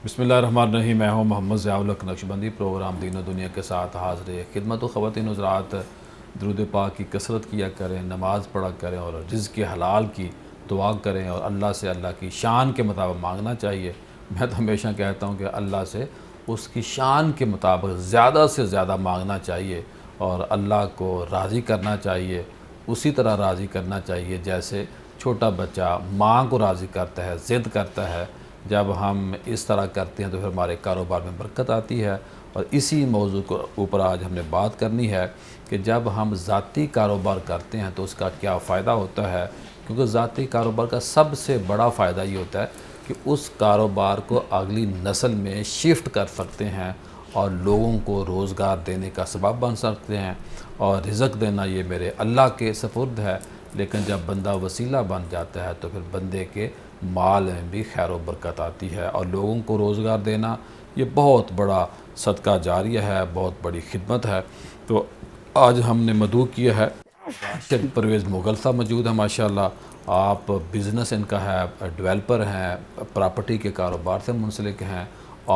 بسم اللہ الرحمن الرحیم۔ میں ہوں محمد ضیاء الحق نقشبندی۔ پروگرام دین و دنیا کے ساتھ حاضر خدمت و خواتین حضرات، درود پاک کی کثرت کیا کریں، نماز پڑھا کریں اور رزق حلال کی دعا کریں اور اللہ سے اللہ کی شان کے مطابق مانگنا چاہیے۔ میں تو ہمیشہ کہتا ہوں کہ اللہ سے اس کی شان کے مطابق زیادہ سے زیادہ مانگنا چاہیے اور اللہ کو راضی کرنا چاہیے، اسی طرح راضی کرنا چاہیے جیسے چھوٹا بچہ ماں کو راضی کرتا ہے، ضد کرتا ہے۔ جب ہم اس طرح کرتے ہیں تو پھر ہمارے کاروبار میں برکت آتی ہے۔ اور اسی موضوع کے اوپر آج ہم نے بات کرنی ہے کہ جب ہم ذاتی کاروبار کرتے ہیں تو اس کا کیا فائدہ ہوتا ہے، کیونکہ ذاتی کاروبار کا سب سے بڑا فائدہ یہ ہوتا ہے کہ اس کاروبار کو اگلی نسل میں شفٹ کر سکتے ہیں اور لوگوں کو روزگار دینے کا سبب بن سکتے ہیں، اور رزق دینا یہ میرے اللہ کے سپرد ہے۔ لیکن جب بندہ وسیلہ بن جاتا ہے تو پھر بندے کے مال میں بھی خیر و برکت آتی ہے، اور لوگوں کو روزگار دینا یہ بہت بڑا صدقہ جاریہ ہے، بہت بڑی خدمت ہے۔ تو آج ہم نے مدعو کیا ہے کہ پرویز مغل صاحب موجود ہیں، ماشاءاللہ آپ بزنس ان کا ہے، ڈیولپر ہیں، پراپرٹی کے کاروبار سے منسلک ہیں،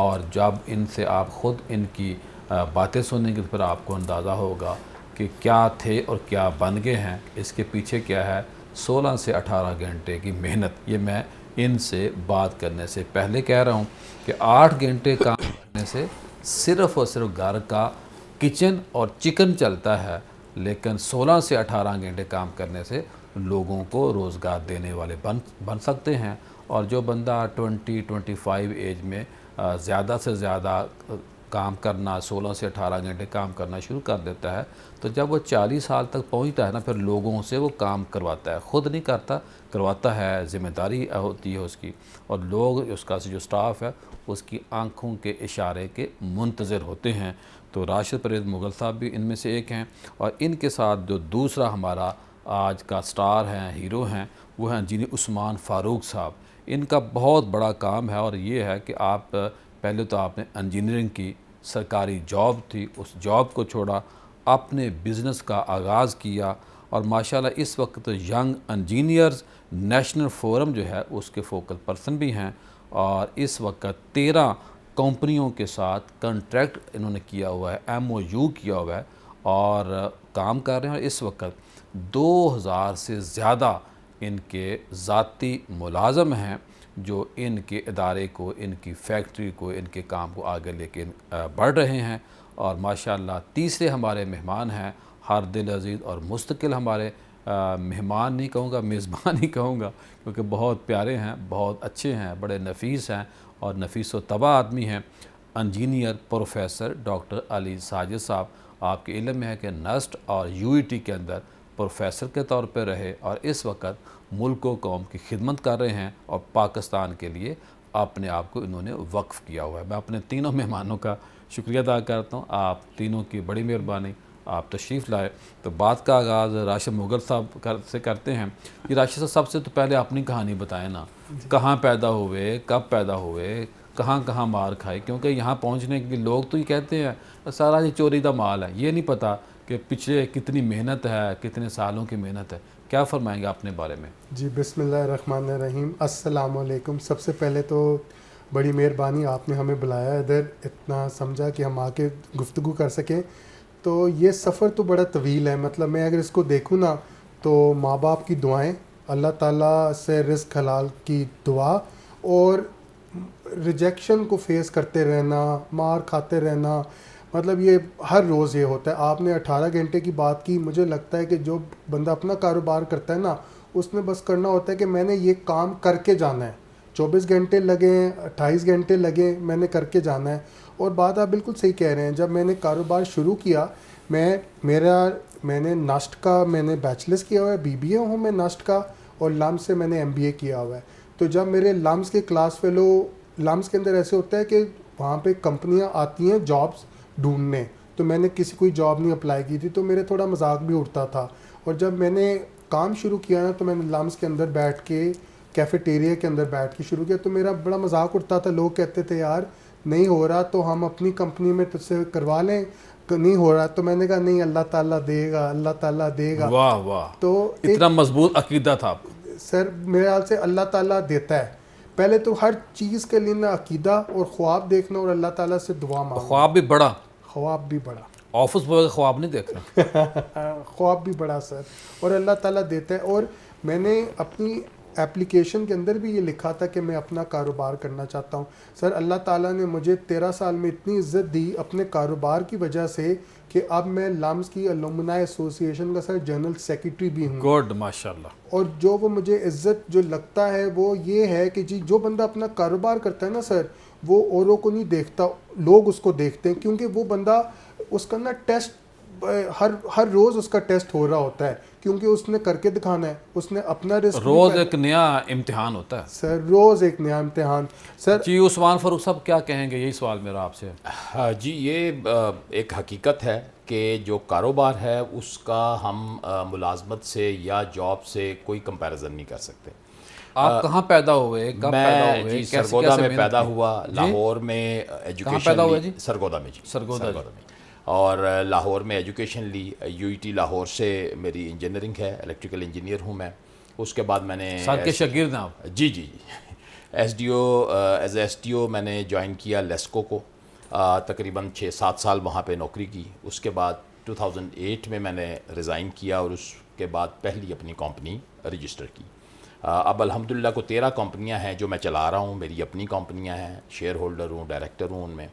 اور جب ان سے آپ خود ان کی باتیں سنیں گے تو پھر آپ کو اندازہ ہوگا کہ کیا تھے اور کیا بن گئے ہیں، اس کے پیچھے کیا ہے۔ 16 سے 18 گھنٹے کی محنت، یہ میں ان سے بات کرنے سے پہلے کہہ رہا ہوں کہ 8 گھنٹے کام کرنے سے صرف اور صرف گھر کا کچن اور چکن چلتا ہے، لیکن 16 سے 18 گھنٹے کام کرنے سے لوگوں کو روزگار دینے والے بن سکتے ہیں۔ اور جو بندہ 25 ایج میں زیادہ سے زیادہ کام کرنا، 16 سے 18 گھنٹے کام کرنا شروع کر دیتا ہے، تو جب وہ 40 سال تک پہنچتا ہے نا، پھر لوگوں سے وہ کام کرواتا ہے، خود نہیں کرتا، کرواتا ہے، ذمہ داری ہوتی ہے اس کی، اور لوگ اس کا جو سٹاف ہے اس کی آنکھوں کے اشارے کے منتظر ہوتے ہیں۔ تو راشد پرویز مغل صاحب بھی ان میں سے ایک ہیں، اور ان کے ساتھ جو دوسرا ہمارا آج کا سٹار ہیں، ہیرو ہیں، وہ ہیں انجینئر عثمان فاروق صاحب۔ ان کا بہت بڑا کام ہے، اور یہ ہے کہ آپ پہلے تو آپ نے انجینئرنگ کی، سرکاری جاب تھی، اس جاب کو چھوڑا، اپنے بزنس کا آغاز کیا، اور ماشاءاللہ اس وقت ینگ انجینئرز نیشنل فورم جو ہے اس کے فوکل پرسن بھی ہیں، اور اس وقت 13 کمپنیوں کے ساتھ کنٹریکٹ انہوں نے کیا ہوا ہے، MOU کیا ہوا ہے، اور کام کر رہے ہیں۔ اور اس وقت 2000 سے زیادہ ان کے ذاتی ملازم ہیں جو ان کے ادارے کو، ان کی فیکٹری کو، ان کے کام کو آگے لے کے بڑھ رہے ہیں۔ اور ماشاءاللہ تیسرے ہمارے مہمان ہیں، ہر دل عزیز اور مستقل ہمارے مہمان نہیں کہوں گا، میزبان ہی کہوں گا، کیونکہ بہت پیارے ہیں، بہت اچھے ہیں، بڑے نفیس ہیں اور نفیس و طبع آدمی ہیں۔ انجینئر پروفیسر ڈاکٹر علی ساجد صاحب، آپ کے علم میں ہے کہ نسٹ اور UET کے اندر پروفیسر کے طور پہ رہے، اور اس وقت ملک و قوم کی خدمت کر رہے ہیں، اور پاکستان کے لیے اپنے آپ کو انہوں نے وقف کیا ہوا ہے۔ میں اپنے تینوں مہمانوں کا شکریہ ادا کرتا ہوں، آپ تینوں کی بڑی مہربانی، آپ تشریف لائے۔ تو بات کا آغاز راشد مغل صاحب سے کرتے ہیں۔ یہ راشد صاحب سب سے تو پہلے اپنی کہانی بتائیں نا، کہاں پیدا ہوئے، کب پیدا ہوئے، کہاں کہاں مار کھائی، کیونکہ یہاں پہنچنے کے لوگ تو یہ کہتے ہیں سارا یہ چوری دا مال ہے، یہ نہیں پتہ کہ پچھلے کتنی محنت ہے، کتنے سالوں کی محنت ہے۔ کیا فرمائیں گے اپنے بارے میں؟ جی بسم اللہ الرحمن الرحیم، السلام علیکم۔ سب سے پہلے تو بڑی مہربانی، آپ نے ہمیں بلایا ادھر، اتنا سمجھا کہ ہم آ کے گفتگو کر سکیں۔ تو یہ سفر تو بڑا طویل ہے، مطلب میں اگر اس کو دیکھوں نا تو ماں باپ کی دعائیں، اللہ تعالیٰ سے رزق حلال کی دعا، اور ریجیکشن کو فیس کرتے رہنا، مار کھاتے رہنا، مطلب یہ ہر روز یہ ہوتا ہے۔ آپ نے 18 گھنٹے کی بات کی، مجھے لگتا ہے کہ جو بندہ اپنا کاروبار کرتا ہے نا، اس نے بس کرنا ہوتا ہے کہ میں نے یہ کام کر کے جانا ہے، 24 گھنٹے لگیں، 28 گھنٹے لگیں، میں نے کر کے جانا ہے۔ اور بات آپ بالکل صحیح کہہ رہے ہیں، جب میں نے کاروبار شروع کیا، میں نے نسٹ کا میں نے بیچلرز کیا ہوا ہے، BBA ہوں میں نسٹ کا، اور لمس سے میں نے MBA کیا ہوا ہے۔ تو جب میرے لمس کے کلاس فیلو، لمس کے اندر ایسے ہوتا ہے کہ وہاں پہ کمپنیاں آتی ہیں جابس ڈھونڈنے، تو میں نے کسی کوئی جاب نہیں اپلائی کی تھی، تو میرے تھوڑا مذاق بھی اٹھتا تھا۔ اور جب میں نے کام شروع کیا نا، تو میں نے لمس کے اندر بیٹھ کے، کیفیٹیریا کے اندر بیٹھ کے شروع کیا، تو میرا بڑا مذاق اٹھتا تھا، لوگ کہتے تھے یار نہیں ہو رہا تو ہم اپنی کمپنی میں تجھ سے کروا لیں، نہیں ہو رہا تو میں نے کہا نہیں، اللہ تعالیٰ دے گا، اللہ تعالیٰ دے گا۔ واہ واہ، تو اتنا مضبوط عقیدہ تھا آپ کا۔ سر میرے خیال سے اللہ تعالیٰ دیتا ہے، پہلے تو ہر چیز کے لیے نا عقیدہ اور خواب دیکھنا اور اللہ تعالیٰ سے دعا مانگنا. خواب بھی بڑا, خواب بھی بڑا, آفس بغیر خواب نہیں دیکھ رہا. خواب بھی بڑا سر, اور اللہ تعالیٰ دیتا ہے. اور میں نے اپنی اپلیکیشن کے اندر بھی یہ لکھا تھا کہ میں اپنا کاروبار کرنا چاہتا ہوں. سر اللہ تعالیٰ نے مجھے 13 سال میں اتنی عزت دی اپنے کاروبار کی وجہ سے کہ اب میں لامس کی الومنائی ایسوسی ایشن کا سر جنرل سیکریٹری بھی ہوں. گڈ, ماشاء اللہ. اور جو وہ مجھے عزت جو لگتا ہے وہ یہ ہے کہ جی جو بندہ اپنا کاروبار کرتا ہے نا سر, وہ اوروں کو نہیں دیکھتا, لوگ اس کو دیکھتے ہیں, کیونکہ وہ بندہ اس کا نا ٹیسٹ ہر روز اس کا ٹیسٹ ہو رہا ہوتا ہے, کیونکہ اس نے کر کے دکھانا ہے, اس نے اپنا رسک, روز ایک نیا امتحان ہوتا ہے سر, روز ایک نیا امتحان. سر جی عثمان فاروق صاحب کیا کہیں گے, یہی سوال میرا آپ سے. ہاں جی, یہ ایک حقیقت ہے کہ جو کاروبار ہے اس کا ہم ملازمت سے یا جاب سے کوئی کمپیریزن نہیں کر سکتے. آپ کہاں پیدا ہوئے, کب پیدا ہوئے؟ جی سرگودا میں پیدا ہوا, لاہور میں ایجوکیشن پیدا ہوا جی؟ سرگودا میں. جی سرگودا میں, اور لاہور میں ایجوکیشن لی. یو ای ٹی لاہور سے میری انجینئرنگ ہے, الیکٹریکل انجینئر ہوں میں. اس کے بعد میں نے سر کے شاگرد ہیں آپ؟ جی جی S D O, as S T O میں نے جوائن کیا لیسکو کو, تقریباً 6-7 سال وہاں پہ نوکری کی. اس کے بعد 2008 میں نے ریزائن کیا اور اس کے بعد پہلی اپنی کمپنی رجسٹر کی. اب الحمدللہ کو 13 کمپنیاں ہیں جو میں چلا رہا ہوں, میری اپنی کمپنیاں ہیں, شیئر ہولڈر ہوں, ڈائریکٹر ہوں ان میں,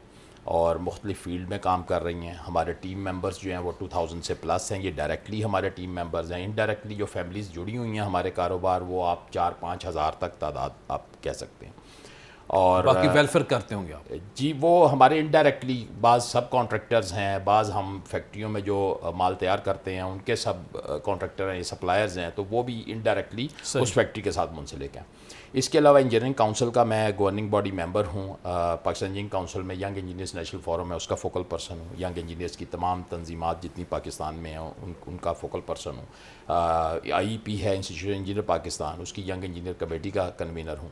اور مختلف فیلڈ میں کام کر رہی ہیں. ہمارے ٹیم ممبرز جو ہیں وہ 2000 سے پلس ہیں, یہ ڈائریکٹلی ہمارے ٹیم ممبرز ہیں. انڈائریکٹلی جو فیملیز جڑی ہوئی ہیں ہمارے کاروبار, وہ آپ 4-5 ہزار تک تعداد آپ کہہ سکتے ہیں. اور باقی ویلفیئر کرتے ہوں گے آپ؟ جی وہ ہمارے انڈائریکٹلی بعض سب کانٹریکٹرز ہیں, بعض ہم فیکٹریوں میں جو مال تیار کرتے ہیں ان کے سب کانٹریکٹر ہیں, سپلائرز ہیں, تو وہ بھی انڈائریکٹلی اس فیکٹری کے ساتھ منسلک ہیں. اس کے علاوہ انجینئرنگ کاؤنسل کا میں گورننگ باڈی ممبر ہوں. پاکستان انجینئرنگ کاؤنسل میں ینگ انجینئرز نیشنل فورم ہے, اس کا فوکل پرسن ہوں. ینگ انجینئرز کی تمام تنظیمات جتنی پاکستان میں ہیں ان کا فوکل پرسن ہوں. آئی ای پی ہے, انسٹیٹیوٹ انجینئر پاکستان, اس کی ینگ انجینئر کمیٹی کا کنوینر ہوں.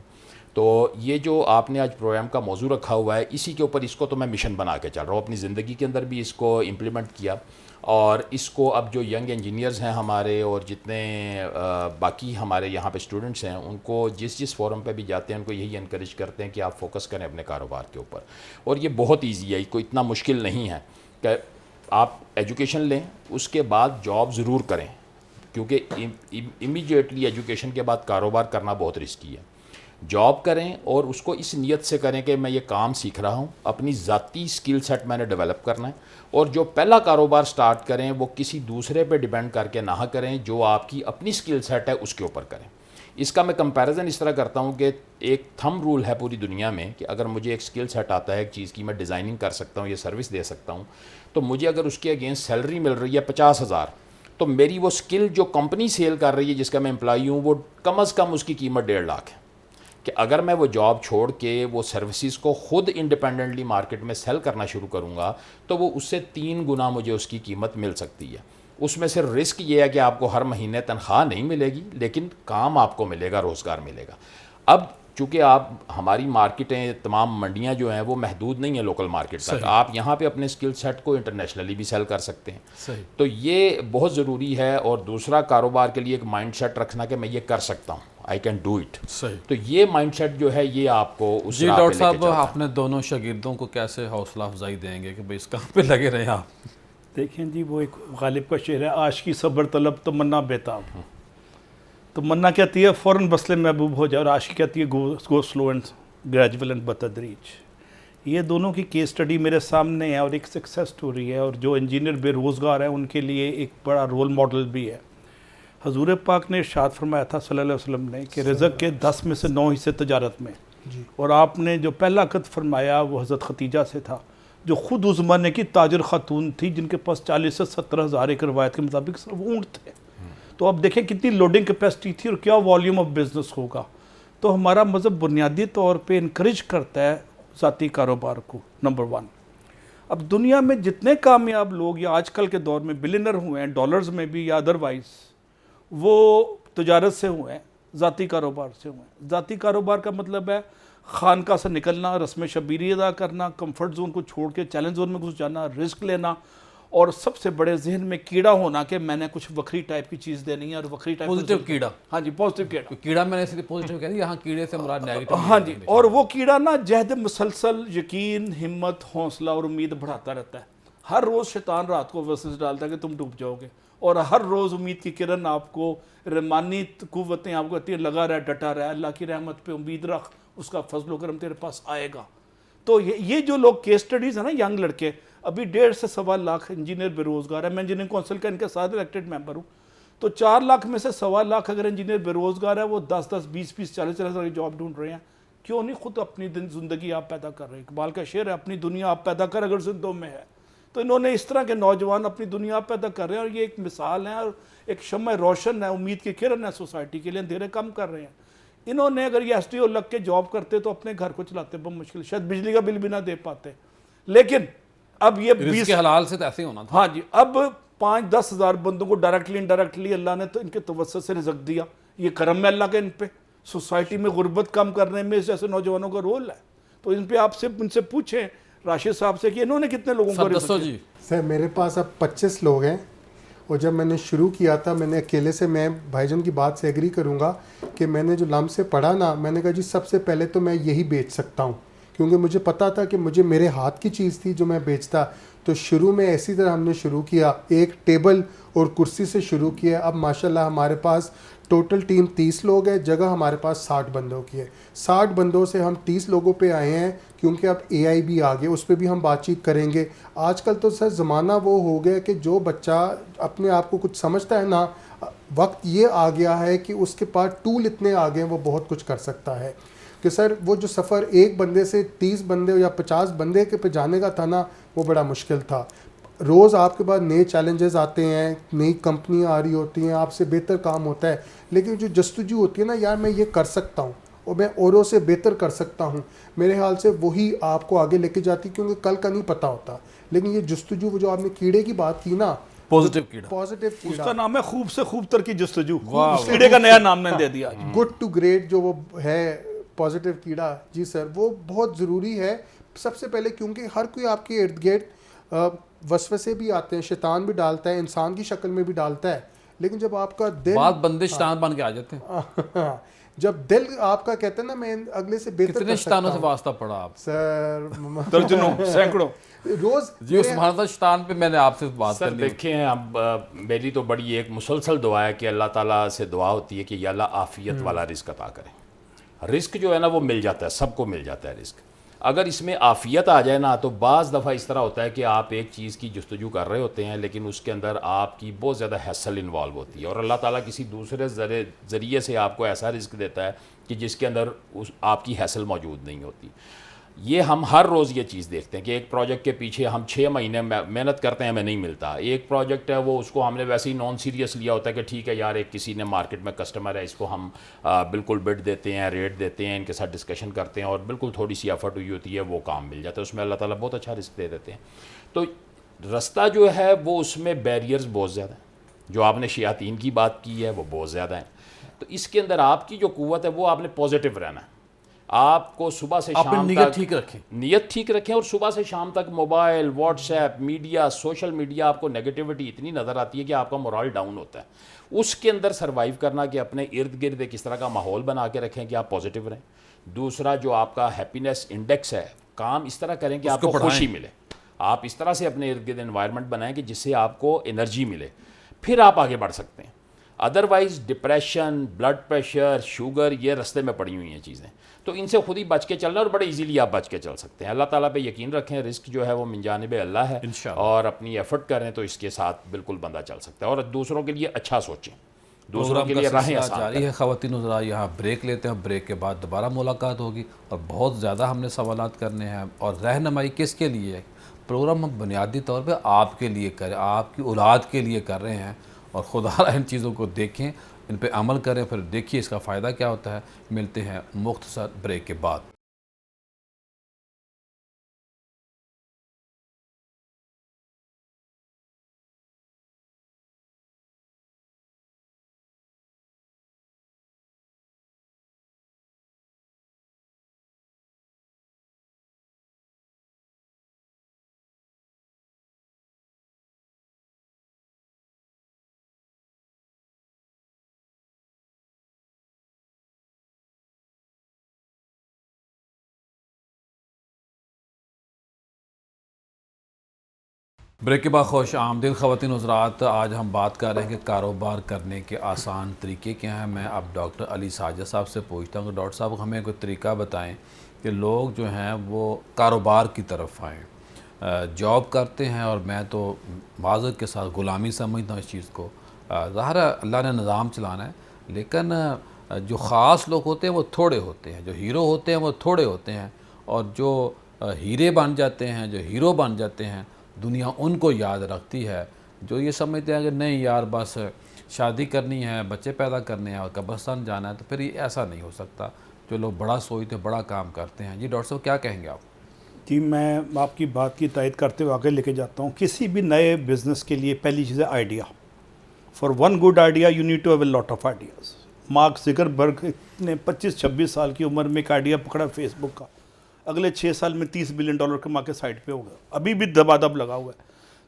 تو یہ جو آپ نے آج پروگرام کا موضوع رکھا ہوا ہے, اسی کے اوپر اس کو تو میں مشن بنا کے چل رہا ہوں. اپنی زندگی کے اندر بھی اس کو امپلیمنٹ کیا, اور اس کو اب جو ینگ انجینئرز ہیں ہمارے اور جتنے باقی ہمارے یہاں پہ اسٹوڈنٹس ہیں, ان کو جس فورم پہ بھی جاتے ہیں ان کو یہی انکریج کرتے ہیں کہ آپ فوکس کریں اپنے کاروبار کے اوپر. اور یہ بہت ایزی ہے, کوئی اتنا مشکل نہیں ہے کہ آپ ایجوکیشن لیں, اس کے بعد جاب ضرور کریں, کیونکہ امیڈیٹلی ایجوکیشن کے بعد کاروبار کرنا بہت رسکی ہے. جاب کریں اور اس کو اس نیت سے کریں کہ میں یہ کام سیکھ رہا ہوں, اپنی ذاتی سکل سیٹ میں نے ڈیولپ کرنا ہے, اور جو پہلا کاروبار سٹارٹ کریں وہ کسی دوسرے پہ ڈیپینڈ کر کے نہ کریں, جو آپ کی اپنی سکل سیٹ ہے اس کے اوپر کریں. اس کا میں کمپیریزن اس طرح کرتا ہوں کہ ایک تھم رول ہے پوری دنیا میں کہ اگر مجھے ایک سکل سیٹ آتا ہے ایک چیز کی, میں ڈیزائننگ کر سکتا ہوں, یہ سروس دے سکتا ہوں, تو مجھے اگر اس کے اگینسٹ سیلری مل رہی ہے 50,000, تو میری وہ سکل جو کمپنی سیل کر رہی ہے جس کا میں امپلائی ہوں, وہ کم از کم اس کی قیمت 1.5 لاکھ ہے. کہ اگر میں وہ جاب چھوڑ کے وہ سروسز کو خود انڈیپینڈنٹلی مارکیٹ میں سیل کرنا شروع کروں گا, تو وہ اس سے 3 گنا مجھے اس کی قیمت مل سکتی ہے. اس میں سے رسک یہ ہے کہ آپ کو ہر مہینے تنخواہ نہیں ملے گی, لیکن کام آپ کو ملے گا, روزگار ملے گا. اب چونکہ آپ ہماری مارکیٹیں تمام منڈیاں جو ہیں وہ محدود نہیں ہیں لوکل مارکیٹ تک, آپ یہاں پہ اپنے سکل سیٹ کو انٹرنیشنلی بھی سیل کر سکتے ہیں. تو یہ بہت ضروری ہے. اور دوسرا, کاروبار کے لیے ایک مائنڈ سیٹ رکھنا کہ میں یہ کر سکتا ہوں, آئی کین ڈو اٹ. تو یہ مائنڈ سیٹ جو ہے یہ آپ کو اس جی ڈاکٹر صاحب, اپنے دونوں شاگردوں کو کیسے حوصلہ افزائی دیں گے کہ بھائی اس کام پہ لگے رہیں آپ؟ دیکھیں جی, وہ ایک غالب کا شعر ہے, عاشقی صبر طلب تمنا بیتاب. تمنا کہتی ہے فوراً بسلے محبوب ہو جائے, اور عاشقی کہتی ہے گو سلو اینڈ گریجول اینڈ بتدریج. یہ دونوں کی کیس اسٹڈی میرے سامنے ہے, اور ایک سکسیس سٹوری ہے, اور جو انجینئر بے روزگار ہیں ان کے لیے ایک بڑا رول ماڈل بھی ہے. حضور پاک نے ارشاد فرمایا تھا صلی اللہ علیہ وسلم نے کہ رزق کے 10 میں سے 9 حصے تجارت میں, اور آپ نے جو پہلا عقد فرمایا وہ حضرت ختیجہ سے تھا, جو خود اس زمانے کی تاجر خاتون تھی, جن کے پاس 40 سے 70 ہزار ایک روایت کے مطابق صرف اونٹ تھے. تو اب دیکھیں کتنی لوڈنگ کیپیسٹی تھی اور کیا والیوم آف بزنس ہوگا. تو ہمارا مذہب بنیادی طور پہ انکریج کرتا ہے ذاتی کاروبار کو, نمبر 1. اب دنیا میں جتنے کامیاب لوگ یا آج کل کے دور میں بلینر ہوئے ہیں, ڈالرز میں بھی یا ادروائز, وہ تجارت سے ہوئے ہیں, ذاتی کاروبار سے ہوئے ہیں. ذاتی کاروبار کا مطلب ہے خانقاہ سے نکلنا, رسم شبیری ادا کرنا, کمفرٹ زون کو چھوڑ کے چیلنج زون میں گھس جانا, رسک لینا, اور سب سے بڑے ذہن میں کیڑا ہونا کہ میں نے کچھ وکری ٹائپ کی چیز دینی ہے اور وکری ٹائپ پوزیٹیو کیڑا. ہاں جی پازیٹیو کیڑا. کیڑا میں نے صرف پوزیٹیو کہہ دیا, یہاں کیڑے سے مراد نیگیٹو. ہاں جی, اور وہ کیڑا نا جہد مسلسل یقین, ہمت, حوصلہ اور امید بڑھاتا رہتا ہے. ہر روز شیطان رات کو وسوسے ڈالتا ہے کہ تم ڈوب جاؤ گے, اور ہر روز امید کی کرن آپ کو, رحمانی قوتیں آپ کو کہتی ہیں لگا رہ, ڈٹا رہ, اللہ کی رحمت پہ امید رکھ, اس کا فضل و کرم تیرے پاس آئے گا. تو یہ جو لوگ کیس سٹڈیز ہیں نا, ینگ لڑکے, ابھی 1.5 سے 1.25 لاکھ انجینئر بے روزگار ہے. میں انجینئرنگ کونسل کا ان کے ساتھ الیکٹڈ ممبر ہوں. تو 4 لاکھ میں سے 1.25 لاکھ اگر انجینئر بے روزگار ہے, وہ 10-10, 20-20, 40-40 کی جاب ڈھونڈ رہے ہیں. کیوں نہیں خود اپنی زندگی آپ پیدا کر رہے ہیں؟ اقبال کا شعر ہے, اپنی دنیا آپ پیدا کر اگر زندوں میں ہے. تو انہوں نے اس طرح کے نوجوان اپنی دنیا پیدا کر رہے ہیں, اور یہ ایک مثال ہے اور ایک شمع روشن ہے, امید کی کرن ہے سوسائٹی کے لیے. اندھیرے کم کر رہے ہیں. انہوں نے اگر یہ ایس ٹی او لگ کے جاب کرتے تو اپنے گھر کو چلاتے بہت مشکل, شاید بجلی کا بل بھی نہ دے پاتے. لیکن اب یہ رزق کے حلال سے تو ایسے ہی ہونا تھا. ہاں جی, اب 5-10 ہزار بندوں کو ڈائریکٹلی انڈائریکٹلی اللہ نے تو ان کے توسط سے رزق دیا. یہ کرم ہے اللہ کے ان پہ. سوسائٹی میں غربت کم کرنے میں اس جیسے نوجوانوں کا رول ہے. تو ان پہ آپ سے ان سے پوچھیں راشد صاحب سے کہ انہوں نے کتنے لوگوں کو رزق دیا. جی سر میرے پاس اب 25 لوگ ہیں, اور جب میں نے شروع کیا تھا میں نے اکیلے سے, میں بھائی جان کی بات سے ایگری کروں گا کہ میں نے جو لم سے پڑھا نا, میں نے کہا جی سب سے پہلے تو میں یہی بیچ سکتا ہوں, کیونکہ مجھے پتا تھا کہ مجھے میرے ہاتھ کی چیز تھی جو میں بیچتا. تو شروع میں اسی طرح ہم نے شروع کیا, ایک ٹیبل اور کرسی سے شروع کیا. اب ماشاءاللہ ہمارے پاس ٹوٹل ٹیم 30 لوگ ہے, جگہ ہمارے پاس 60 بندوں کی ہے. 60 بندوں سے ہم 30 لوگوں پہ آئے ہیں, کیونکہ اب اے آئی بھی آ گیا, اس پہ بھی ہم بات چیت کریں گے. آج کل تو سر زمانہ وہ ہو گیا کہ جو بچہ اپنے آپ کو کچھ سمجھتا ہے نا, وقت یہ آ گیا ہے کہ اس کے پاس ٹول اتنے آ گئے ہیں, وہ بہت کچھ کر سکتا ہے. کہ سر وہ جو سفر ایک بندے سے 30 بندے یا 50 بندے کے پہ جانے کا تھا نا, وہ بڑا مشکل تھا. روز آپ کے پاس نئے چیلنجز آتے ہیں, نئی کمپنیاں آ رہی ہوتی ہیں, آپ سے بہتر کام ہوتا ہے. لیکن جو جستجو ہوتی ہے نا, یار میں یہ کر سکتا ہوں اور میں اوروں سے بہتر کر سکتا ہوں, میرے خیال سے وہی آپ کو آگے لے کے جاتی, کیونکہ کل کا نہیں پتہ ہوتا. لیکن یہ جستجو, وہ جو آپ نے کیڑے کی بات کی نا, پازیٹیو کیڑا, پازیٹیو اس کیڑا, کا نام ہے خوب سے خوب تر کی جستجو. اس کیڑے کا نیا نام نے دے دیا. گڈ ٹو گریٹ جو وہ ہے پازیٹیو کیڑا. جی سر, وہ بہت ضروری ہے سب سے پہلے, کیونکہ ہر کوئی آپ کے ارد گرد وسوسے بھی آتے ہیں, شیطان بھی ڈالتا ہے, انسان کی شکل میں بھی ڈالتا ہے. لیکن جب آپ کا دل, بعض بندے شیطان بن کے آ جاتے ہیں. جب دل آپ کا کہتا ہے نا میں اگلے سے بہتر کتنے کر سکتا شیطانوں سے ہوں واسطہ پڑا آپ؟ سر, درجنوں, سینکڑوں. روز جی سبحان اللہ, شیطان پہ میں نے آپ سے بات سر کرنی ہے. دیکھیں, اب میری تو بڑی ایک مسلسل دعا ہے کہ اللہ تعالیٰ سے دعا ہوتی ہے کہ یا اللہ عافیت والا رزق عطا کریں. رزق جو ہے نا وہ مل جاتا ہے, سب کو مل جاتا ہے رزق. اگر اس میں عافیت آ جائے نا, تو بعض دفعہ اس طرح ہوتا ہے کہ آپ ایک چیز کی جستجو کر رہے ہوتے ہیں, لیکن اس کے اندر آپ کی بہت زیادہ حیصل انوالو ہوتی ہے, اور اللہ تعالیٰ کسی دوسرے ذریعے سے آپ کو ایسا رزق دیتا ہے کہ جس کے اندر آپ کی حیصل موجود نہیں ہوتی. یہ ہم ہر روز یہ چیز دیکھتے ہیں کہ ایک پروجیکٹ کے پیچھے ہم 6 مہینے محنت کرتے ہیں, ہمیں نہیں ملتا. ایک پروجیکٹ ہے وہ, اس کو ہم نے ویسے ہی نان سیریس لیا ہوتا ہے کہ ٹھیک ہے یار, ایک کسی نے مارکیٹ میں کسٹمر ہے, اس کو ہم بالکل بڈ دیتے ہیں, ریٹ دیتے ہیں, ان کے ساتھ ڈسکشن کرتے ہیں, اور بالکل تھوڑی سی ایفرٹ ہوئی ہوتی ہے, وہ کام مل جاتا ہے. اس میں اللہ تعالیٰ بہت اچھا رزق دے دیتے ہیں. تو رستہ جو ہے وہ, اس میں بیریئرز بہت زیادہ ہیں. جو آپ نے شیاطین کی بات کی ہے وہ بہت زیادہ ہیں. تو اس کے اندر آپ کی جو قوت ہے وہ آپ نے پازیٹیو رہنا ہے. آپ کو صبح سے شام نیت ٹھیک رکھیں, نیت ٹھیک رکھیں, اور صبح سے شام تک mobile, what's app, media, social media, آپ کو نیگیٹیوٹی اتنی نظر آتی ہے کہ آپ کا مورال ڈاؤن ہوتا ہے. اس کے اندر سروائیو کرنا کہ اپنے ارد گرد ایک اس طرح کا ماحول بنا کے رکھیں کہ آپ پازیٹیو رہیں. دوسرا جو آپ کا ہیپینس انڈیکس ہے, کام اس طرح کریں کہ آپ کو خوشی ملے. آپ اس طرح سے اپنے ارد گرد انوائرمنٹ بنائیں کہ جس سے آپ کو انرجی ملے, پھر آپ آگے بڑھ سکتے ہیں. Otherwise depression, blood pressure, sugar, یہ رستے میں پڑی ہوئی ہیں چیزیں. تو ان سے خود ہی بچ کے چلنا, اور بڑے ایزیلی آپ بچ کے چل سکتے ہیں. اللہ تعالیٰ پہ یقین رکھیں, رزق جو ہے وہ من جانب اللہ ہے, اور اپنی ایفرٹ کریں تو اس کے ساتھ بالکل بندہ چل سکتا ہے. اور دوسروں کے لیے اچھا سوچیں, دوسروں کے لیے راہیں آسان جاری ہے. خواتین حضرات, یہاں بریک لیتے ہیں, بریک کے بعد دوبارہ ملاقات ہوگی, اور بہت زیادہ ہم نے سوالات کرنے ہیں. اور رہنمائی کس کے لیے ہے؟ پروگرام ہم بنیادی طور پہ آپ کے لیے کریں, آپ کی اولاد کے لیے کر رہے ہیں, اور خدا ان چیزوں کو دیکھیں, ان پہ عمل کریں, پھر دیکھیے اس کا فائدہ کیا ہوتا ہے. ملتے ہیں مختصر بریک کے بعد. بریک کے بعد خوش آمدید خواتین حضرات. آج ہم بات کر رہے ہیں کہ کاروبار کرنے کے آسان طریقے کیا ہیں. میں اب ڈاکٹر علی ساجد صاحب سے پوچھتا ہوں کہ ڈاکٹر صاحب ہمیں کوئی طریقہ بتائیں کہ لوگ جو ہیں وہ کاروبار کی طرف آئیں. جاب کرتے ہیں اور میں تو معذرت کے ساتھ غلامی سمجھتا ہوں اس چیز کو. ظاہر ہے اللہ نے نظام چلانا ہے، لیکن جو خاص لوگ ہوتے ہیں وہ تھوڑے ہوتے ہیں، جو ہیرو ہوتے ہیں وہ تھوڑے ہوتے ہیں، اور جو ہیرے بن جاتے ہیں، جو ہیرو بن جاتے ہیں، دنیا ان کو یاد رکھتی ہے. جو یہ سمجھتے ہیں کہ نہیں یار بس شادی کرنی ہے، بچے پیدا کرنے ہیں اور قبرستان جانا ہے، تو پھر یہ ایسا نہیں ہو سکتا. جو لوگ بڑا سوچتے بڑا کام کرتے ہیں. جی ڈاکٹر صاحب کیا کہیں گے آپ؟ جی میں آپ کی بات کی تائید کرتے ہوئے آگے لے کے جاتا ہوں. کسی بھی نئے بزنس کے لیے پہلی چیز ہے idea. For one good idea you need to have a lot of ideas. Mark Zuckerberg نے 25-26 سال کی عمر میں ایک آئیڈیا پکڑا فیس بک کا، اگلے 6 سال میں $30 بلین کما کے سائٹ پہ ہوگا، ابھی بھی دبا دب لگا ہوا ہے.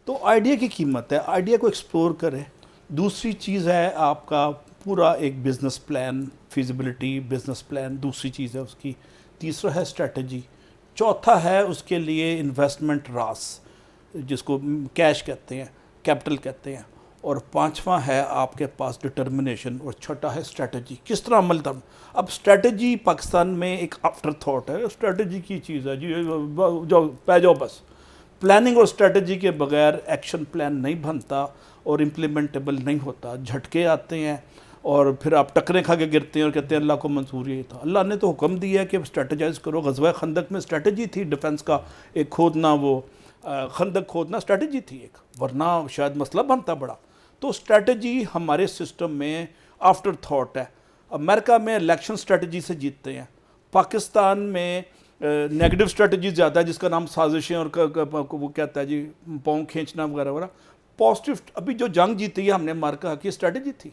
تو آئیڈیا کی قیمت ہے، آئیڈیا کو ایکسپلور کریں. دوسری چیز ہے آپ کا پورا ایک business plan, feasibility business plan دوسری چیز ہے اس کی. تیسرا ہے اسٹریٹجی. چوتھا ہے اس کے لیے انویسٹمنٹ راس، جس کو کیش کہتے ہیں، کیپٹل کہتے ہیں. اور پانچواں ہے آپ کے پاس ڈٹرمنیشن، اور چھٹا ہے اسٹریٹجی. کس طرح عمل کرنا. اب اسٹریٹجی پاکستان میں ایک آفٹر تھاٹ ہے. اسٹریٹجی کی چیز ہے جی، جو پہ جاؤ بس. پلاننگ اور اسٹریٹجی کے بغیر ایکشن پلان نہیں بنتا اور امپلیمنٹیبل نہیں ہوتا. جھٹکے آتے ہیں اور پھر آپ ٹکریں کھا کے گرتے ہیں اور کہتے ہیں اللہ کو منظور یہ تھا. اللہ نے تو حکم دیا ہے کہ اسٹریٹجائز کرو. غزوہ خندق میں اسٹریٹجی تھی ڈیفنس کا ایک کھودنا، وہ خندق کھودنا اسٹریٹجی تھی ایک، ورنہ شاید مسئلہ بنتا بڑا. تو اسٹریٹجی ہمارے سسٹم میں آفٹر تھاٹ ہے. امریکہ میں الیکشن اسٹریٹجی سے جیتتے ہیں، پاکستان میں نیگیٹو اسٹریٹجی زیادہ ہے جس کا نام سازشیں اور وہ کہتا ہے جی پاؤں کھینچنا وغیرہ وغیرہ. پازیٹیو ابھی جو جنگ جیتی ہے ہم نے مارکا کی اسٹریٹجی تھی،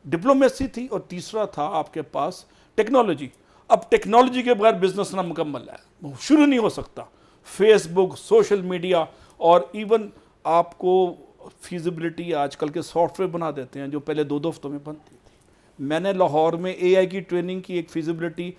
ڈپلومیسی تھی، اور تیسرا تھا آپ کے پاس ٹیکنالوجی. اب ٹیکنالوجی کے بغیر بزنس نہ مکمل ہے، شروع نہیں ہو سکتا. فیس بک، سوشل میڈیا، اور ایون آپ کو فیزیبلٹی آج کل کے سافٹ ویئر بنا دیتے ہیں جو پہلے 2 ہفتوں میں بنتی تھی. میں نے لاہور میں اے آئی کی ٹریننگ کی، ایک فیزیبلٹی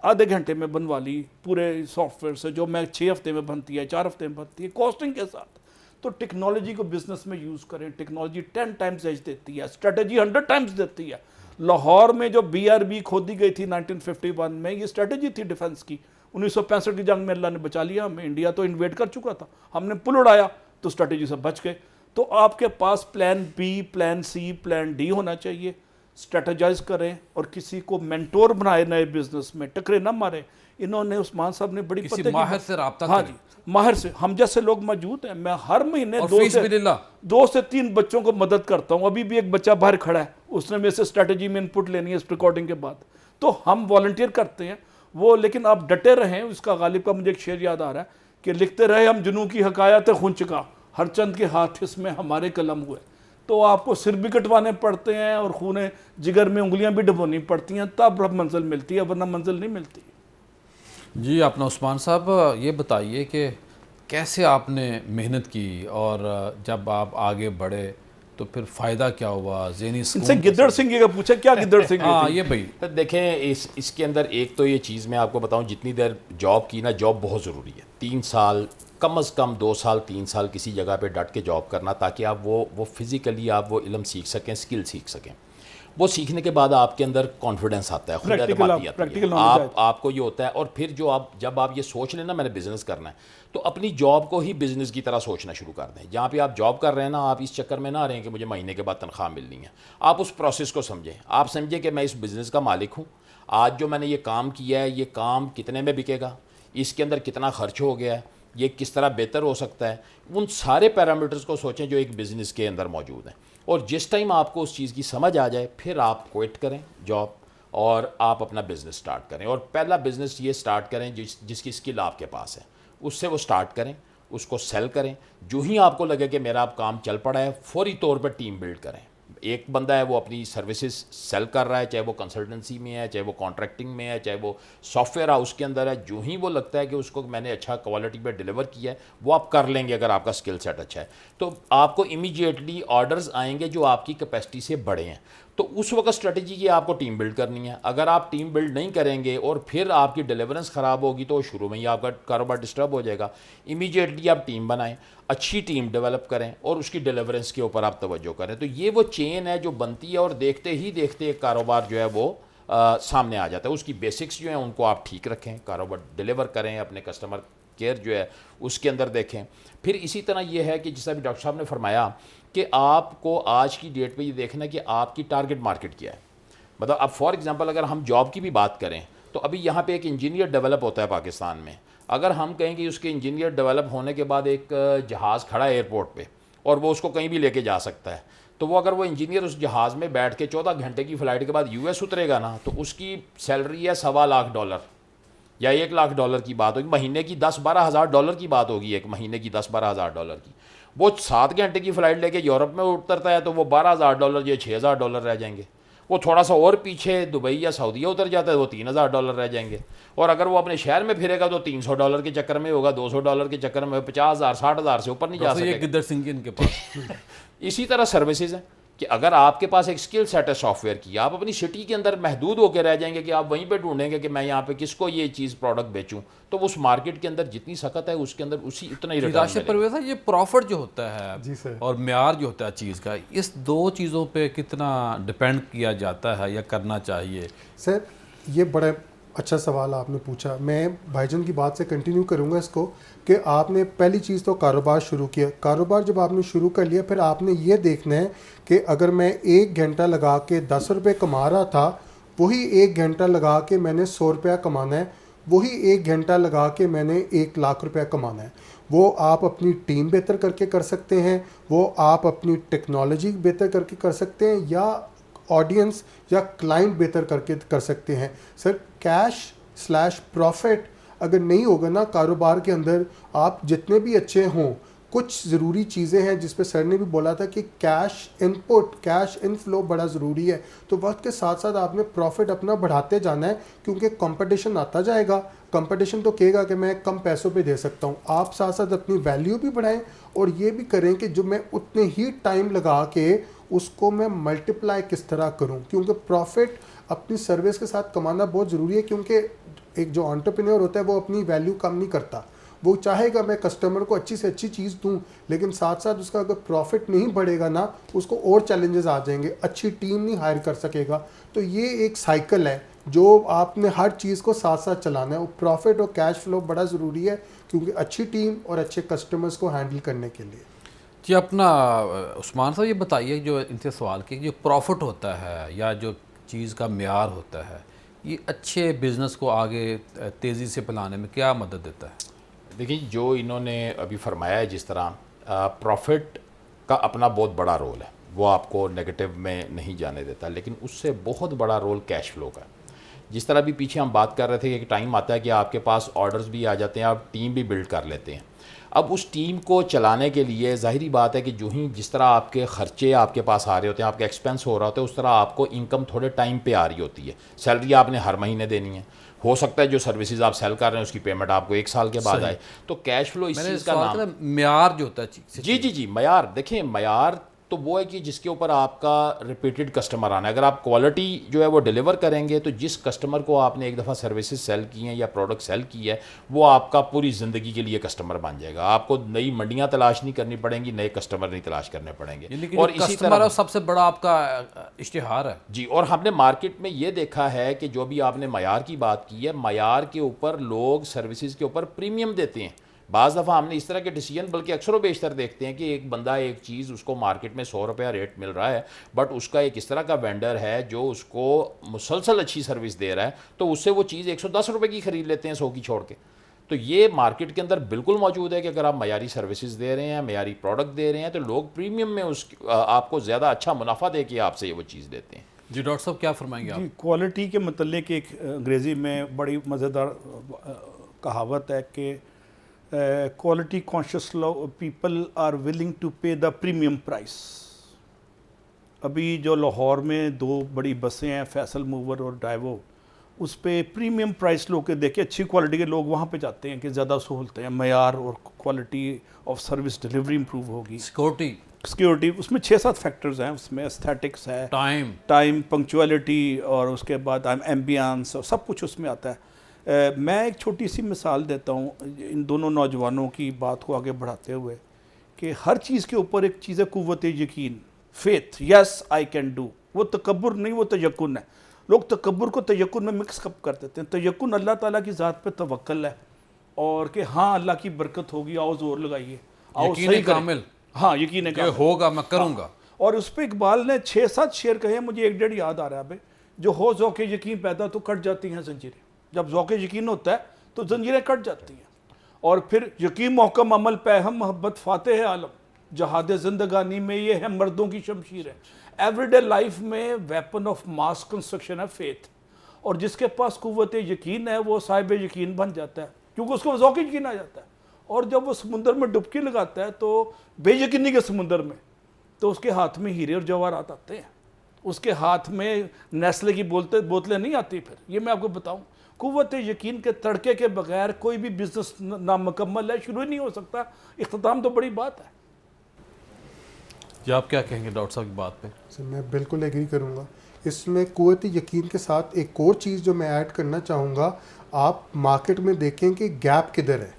آدھے گھنٹے میں بنوا لی پورے سافٹ ویئر سے، جو میں 6 ہفتے میں بنتی ہے، 4 ہفتے میں بنتی ہے، کاسٹنگ کے ساتھ. تو ٹیکنالوجی کو بزنس میں یوز کریں. ٹیکنالوجی 10 ٹائمز ایج دیتی ہے، اسٹریٹجی 100 ٹائمز دیتی ہے. لاہور میں جو BRB کھودی گئی تھی 1951 میں، یہ اسٹریٹجی تھی ڈیفنس کی. 1965 کی جنگ میں اللہ نے بچا لیا ہمیں. انڈیا تو انویڈ کر چکا تھا، ہم نے پل اڑایا تو اسٹریٹجی سے بچ گئے. تو آپ کے پاس plan B، plan C، plan D ہونا چاہیے. اسٹریٹجائز کریں اور کسی کو مینٹور بنائے نئے بزنس میں، ٹکرے نہ مارے. انہوں نے عثمان صاحب نے بڑی کسی ماہر سے رابطہ ہاں کریں. جی ماہر سے. ہم جیسے لوگ موجود ہیں، میں ہر مہینے اور 2 فی سبیل اللہ سے 3 بچوں کو مدد کرتا ہوں. ابھی بھی ایک بچہ باہر کھڑا ہے، اس نے میرے سے اسٹریٹجی میں انپٹ لینی ہے اس ریکارڈنگ کے بعد. تو ہم والنٹیئر کرتے ہیں وہ، لیکن آپ ڈٹے رہیں. اس کا غالب کا مجھے ایک شعر یاد آ رہا ہے کہ لکھتے رہے ہم جنوں کی حکایت خنچکا، ہر چند کے ہاتھ اس میں ہمارے قلم ہوئے. تو آپ کو سر بھی کٹوانے پڑتے ہیں اور خون جگر میں انگلیاں بھی ڈبونی پڑتی ہیں، تب منزل ملتی ہے، ورنہ منزل نہیں ملتی. جی اپنا عثمان صاحب یہ بتائیے کہ کیسے آپ نے محنت کی، اور جب آپ آگے بڑھے تو پھر فائدہ کیا ہوا؟ ذہنی ان سے سکون گدڑ سنگھ کا پوچھا کیا گدڑ سنگھ ہاں یہ بھائی دیکھیں اس کے اندر ایک تو یہ چیز میں آپ کو بتاؤں، جتنی دیر جاب کی نا، جاب بہت ضروری ہے. 3 سال کم از کم 2 سال 3 سال کسی جگہ پہ ڈٹ کے جاب کرنا، تاکہ آپ وہ فزیکلی آپ وہ علم سیکھ سکیں، اسکل سیکھ سکیں. وہ سیکھنے کے بعد آپ کے اندر کانفیڈنس آتا ہے، خود اعتمادی آتی ہے. آپ کو یہ ہوتا ہے. اور پھر جب آپ یہ سوچ لیں نا میں نے بزنس کرنا ہے، تو اپنی جاب کو ہی بزنس کی طرح سوچنا شروع کر دیں. جہاں پہ آپ جاب کر رہے ہیں نا، آپ اس چکر میں نہ رہیں کہ مجھے مہینے کے بعد تنخواہ ملنی ہے. آپ اس پروسیس کو سمجھیں. آپ سمجھیں کہ میں اس بزنس کا مالک ہوں. آج جو میں نے یہ کام کیا ہے، یہ کام کتنے میں بکے گا، اس کے اندر کتنا خرچ ہو گیا ہے، یہ کس طرح بہتر ہو سکتا ہے. ان سارے پیرامیٹرز کو سوچیں جو ایک بزنس کے اندر موجود ہیں. اور جس ٹائم آپ کو اس چیز کی سمجھ آ جائے، پھر آپ کوئٹ کریں جاب اور آپ اپنا بزنس سٹارٹ کریں. اور پہلا بزنس یہ سٹارٹ کریں جس کی اسکل آپ کے پاس ہے، اس سے وہ سٹارٹ کریں، اس کو سیل کریں. جو ہی آپ کو لگے کہ میرا اب کام چل پڑا ہے، فوری طور پر ٹیم بلڈ کریں. ایک بندہ ہے وہ اپنی سروسز سیل کر رہا ہے، چاہے وہ کنسلٹنسی میں ہے، چاہے وہ کانٹریکٹنگ میں ہے، چاہے وہ سافٹ ویئر ہاؤس کے اندر ہے. جو ہی وہ لگتا ہے کہ اس کو میں نے اچھا کوالٹی پہ ڈیلیور کیا ہے، وہ آپ کر لیں گے اگر آپ کا اسکل سیٹ اچھا ہے. تو آپ کو امیجیٹلی آرڈرز آئیں گے جو آپ کی کیپیسٹی سے بڑے ہیں. تو اس وقت اسٹریٹجی کی آپ کو ٹیم بلڈ کرنی ہے. اگر آپ ٹیم بلڈ نہیں کریں گے اور پھر آپ کی ڈیلیورنس خراب ہوگی تو شروع میں ہی آپ کا کاروبار ڈسٹرب ہو جائے گا. امیجیٹلی آپ ٹیم بنائیں, اچھی ٹیم ڈیولپ کریں اور اس کی ڈیلیورنس کے اوپر آپ توجہ کریں. تو یہ وہ چین ہے جو بنتی ہے اور دیکھتے ہی دیکھتے ایک کاروبار جو ہے وہ سامنے آ جاتا ہے. اس کی بیسکس جو ہیں ان کو آپ ٹھیک رکھیں, کاروبار ڈیلیور کریں, اپنے کسٹمر کیئر جو ہے اس کے اندر دیکھیں. پھر اسی طرح یہ ہے کہ جیسا بھی ڈاکٹر صاحب نے فرمایا کہ آپ کو آج کی ڈیٹ پہ یہ دیکھنا کہ آپ کی ٹارگٹ مارکیٹ کیا ہے. مطلب اب فار ایگزامپل اگر ہم جاب کی بھی بات کریں تو ابھی یہاں پہ ایک انجینئر ڈیولپ ہوتا ہے پاکستان میں. اگر ہم کہیں کہ اس کے انجینئر ڈیولپ ہونے کے بعد ایک جہاز کھڑا ہے ایئرپورٹ پہ اور وہ اس کو کہیں بھی لے کے جا سکتا ہے, تو وہ اگر وہ انجینئر اس جہاز میں بیٹھ کے 14 گھنٹے کی فلائٹ کے بعد US اترے گا نا, تو اس کی سیلری ہے $1.25 یا $1,00,000 کی بات ہوگی. مہینے کی $10-12 ہزار کی بات ہوگی, ایک مہینے کی $10-12 ہزار کی. وہ 7 گھنٹے کی فلائٹ لے کے یورپ میں اترتا ہے تو وہ $12,000 یا $6,000 رہ جائیں گے. وہ تھوڑا سا اور پیچھے دبئی یا سعودیہ اتر جاتا ہے وہ $3,000 رہ جائیں گے. اور اگر وہ اپنے شہر میں پھرے گا تو $300 کے چکر میں ہوگا, $200 کے چکر میں, 50,000 60,000 سے اوپر نہیں جا سکے. یہ گدر سنگھ ان کے پاس. اسی طرح سروسز ہیں کہ اگر آپ کے پاس ایک اسکل سیٹ ہے سافٹ ویئر کی, آپ اپنی سٹی کے اندر محدود ہو کے رہ جائیں گے کہ آپ وہیں پہ ڈھونڈیں گے کہ میں یہاں پہ کس کو یہ چیز پروڈکٹ بیچوں, تو اس مارکیٹ کے اندر جتنی سخت ہے اس کے اندر اسی اتنا ہی ریٹرن راشد پرویز صاحب, یہ پروفٹ جو ہوتا ہے جی سر, اور معیار جو ہوتا ہے چیز کا, اس دو چیزوں پہ کتنا ڈپینڈ کیا جاتا ہے یا کرنا چاہیے؟ سر یہ بڑا اچھا سوال آپ نے پوچھا. میں بھائی جان کی بات سے کنٹینیو کروں گا اس کو کہ آپ نے پہلی چیز تو کاروبار شروع کیا. کاروبار جب آپ نے شروع کر لیا پھر آپ نے یہ دیکھنا ہے کہ اگر میں 1 گھنٹہ لگا کے 10 روپے کما رہا تھا, وہی 1 گھنٹہ لگا کے میں نے 100 روپیہ کمانا ہے, وہی 1 گھنٹہ لگا کے میں نے 1,00,000 روپیہ کمانا ہے. وہ آپ اپنی ٹیم بہتر کر کے کر سکتے ہیں, وہ آپ اپنی ٹیکنالوجی بہتر کر کے کر سکتے ہیں, یا آڈینس یا کلائنٹ بہتر کر کے کر سکتے ہیں. سر کیش/پروفٹ اگر نہیں ہوگا نا کاروبار کے اندر, آپ جتنے بھی اچھے ہوں, کچھ ضروری چیزیں ہیں جس پہ سر نے بھی بولا تھا کہ cash in put, cash in flow بڑا ضروری ہے. تو وقت کے ساتھ ساتھ آپ نے پروفٹ اپنا بڑھاتے جانا ہے, کیونکہ کمپٹیشن آتا جائے گا. کمپٹیشن تو کہے گا کہ میں کم پیسوں پہ دے سکتا ہوں. آپ ساتھ ساتھ اپنی ویلیو بھی بڑھائیں اور یہ بھی کریں کہ جو میں اتنے ہی ٹائم لگا کے اس کو میں ملٹیپلائی کس طرح کروں, کیونکہ پروفٹ اپنی سروس کے ساتھ کمانا بہت ضروری ہے. کیونکہ ایک جو انٹرپرینور ہوتا ہے وہ اپنی ویلیو کم نہیں کرتا, وہ چاہے گا میں کسٹمر کو اچھی سے اچھی چیز دوں, لیکن ساتھ ساتھ اس کا اگر پروفٹ نہیں بڑھے گا نا, اس کو اور چیلنجز آ جائیں گے, اچھی ٹیم نہیں ہائر کر سکے گا. تو یہ ایک سائیکل ہے جو آپ نے ہر چیز کو ساتھ ساتھ چلانا ہے. پروفٹ اور کیش فلو بڑا ضروری ہے کیونکہ اچھی ٹیم اور اچھے کسٹمرز کو ہینڈل کرنے کے لیے. جی اپنا عثمان صاحب یہ بتائیے, جو ان سے سوال کی, جو پروفٹ ہوتا ہے یا جو چیز کا معیار ہوتا ہے, یہ اچھے بزنس کو آگے تیزی سے پلانے میں کیا مدد دیتا ہے؟ دیکھیں جو انہوں نے ابھی فرمایا ہے, جس طرح پروفٹ کا اپنا بہت بڑا رول ہے, وہ آپ کو نیگیٹو میں نہیں جانے دیتا, لیکن اس سے بہت بڑا رول کیش فلو کا ہے. جس طرح بھی پیچھے ہم بات کر رہے تھے کہ ایک ٹائم آتا ہے کہ آپ کے پاس آرڈرز بھی آ جاتے ہیں, آپ ٹیم بھی بلڈ کر لیتے ہیں. اب اس ٹیم کو چلانے کے لیے ظاہری بات ہے کہ جو ہی جس طرح آپ کے خرچے آپ کے پاس آ رہے ہوتے ہیں, آپ کے ایکسپینس ہو رہا ہوتا ہے, اس طرح آپ کو انکم تھوڑے ٹائم پہ آ رہی ہوتی ہے. سیلری آپ نے ہر مہینے دینی ہے, ہو سکتا ہے جو سروسز آپ سیل کر رہے ہیں اس کی پیمنٹ آپ کو 1 سال کے بعد آئے. تو کیش فلو اس چیز کا نام معیار جو ہوتا ہے. جی معیار دیکھیں, معیار تو وہ ہے کہ جس کے اوپر آپ کا ریپیٹڈ کسٹمر آنا ہے. اگر آپ کوالٹی جو ہے وہ ڈیلیور کریں گے تو جس کسٹمر کو آپ نے ایک دفعہ سروسز سیل کی ہیں یا پروڈکٹ سیل کی ہے, وہ آپ کا پوری زندگی کے لیے کسٹمر بن جائے گا. آپ کو نئی منڈیاں تلاش نہیں کرنی پڑیں گی, نئے کسٹمر نہیں تلاش کرنے پڑیں گے. اور اسی طرح سب سے بڑا آپ کا اشتہار ہے. جی, اور ہم نے مارکیٹ میں یہ دیکھا ہے کہ جو بھی آپ نے معیار کی بات کی ہے, معیار کے اوپر لوگ سروسز کے اوپر پریمیم دیتے ہیں. بعض دفعہ ہم نے اس طرح کے ڈیسیجن بلکہ اکثر و بیشتر دیکھتے ہیں کہ ایک بندہ ایک چیز اس کو مارکیٹ میں 100 روپیہ ریٹ مل رہا ہے, بٹ اس کا ایک اس طرح کا وینڈر ہے جو اس کو مسلسل اچھی سروس دے رہا ہے, تو اس سے وہ چیز 110 روپے کی خرید لیتے ہیں 100 کی چھوڑ کے. تو یہ مارکیٹ کے اندر بالکل موجود ہے کہ اگر آپ معیاری سروسز دے رہے ہیں, معیاری پروڈکٹ دے رہے ہیں, تو لوگ پریمیم میں اس آپ کو زیادہ اچھا منافع دے کے آپ سے یہ وہ چیز دیتے ہیں. جی ڈاکٹر صاحب کیا فرمائیں گے آپ؟ جی, کوالٹی کے متعلق ایک انگریزی میں بڑی مزیدار کہاوت ہے کہ quality conscious people are willing to pay the premium price. ابھی جو لاہور میں 2 بڑی بسیں ہیں, فیصل موور اور ڈائیوو, اس پہ پریمیم پرائس لوگ کے دیکھیں, اچھی کوالٹی کے لوگ وہاں پہ جاتے ہیں کہ زیادہ سہولتیں ہیں, معیار اور quality of service delivery improve ہوگی, سیکیورٹی، اس میں 6-7 فیکٹرز ہیں، اس میں استھیٹکس ہے، ٹائم پنکچویلٹی، اور اس کے بعد ایمبینس، اور سب کچھ اس میں آتا ہے۔ میں ایک چھوٹی سی مثال دیتا ہوں ان دونوں نوجوانوں کی بات کو آگے بڑھاتے ہوئے، کہ ہر چیز کے اوپر ایک چیز ہے قوت یقین، faith, yes I can do. وہ تکبر نہیں، وہ تیقن ہے۔ لوگ تکبر کو تیقن میں مکس اپ کر دیتے ہیں۔ تیقن اللہ تعالیٰ کی ذات پہ توکل ہے، اور کہ ہاں اللہ کی برکت ہوگی، آؤ زور لگائیے، آؤ یقین صحیح کریں۔ کامل، ہاں یقین کہ کامل ہوگا، میں کروں گا۔ اور اس پہ اقبال نے 6-7 شعر کہے ہیں، مجھے 1-1.5 یاد آ رہا ہے۔ جو ہو ذوق یقین پیدا تو کٹ جاتی ہیں زنجیریں۔ جب ذوق یقین ہوتا ہے تو زنجیریں کٹ جاتی ہیں۔ اور پھر یقین محکم عمل پہ ہم محبت فاتح عالم، جہاد زندگانی میں یہ ہے مردوں کی شمشیر ہے۔ ایوری ڈے لائف میں ویپن آف ماس کنسٹرکشن ہے فیتھ، اور جس کے پاس قوت یقین ہے وہ صاحب یقین بن جاتا ہے، کیونکہ اس کو ذوق یقین آ جاتا ہے۔ اور جب وہ سمندر میں ڈبکی لگاتا ہے تو بے یقینی کے سمندر میں، تو اس کے ہاتھ میں ہیرے اور جواہرات آتے ہیں، اس کے ہاتھ میں نیسلے کی بوتلیں نہیں آتی۔ پھر یہ میں آپ کو بتاؤں، قوت یقین کے تڑکے کے بغیر کوئی بھی بزنس نامکمل ہے، شروع ہی نہیں ہو سکتا، اختتام تو بڑی بات ہے۔ جی آپ کیا کہیں گے ڈاکٹر صاحب کی بات پہ؟ میں بالکل ایگری کروں گا۔ اس میں قوت یقین کے ساتھ ایک اور چیز جو میں ایڈ کرنا چاہوں گا، آپ مارکیٹ میں دیکھیں کہ گیپ کدھر ہے۔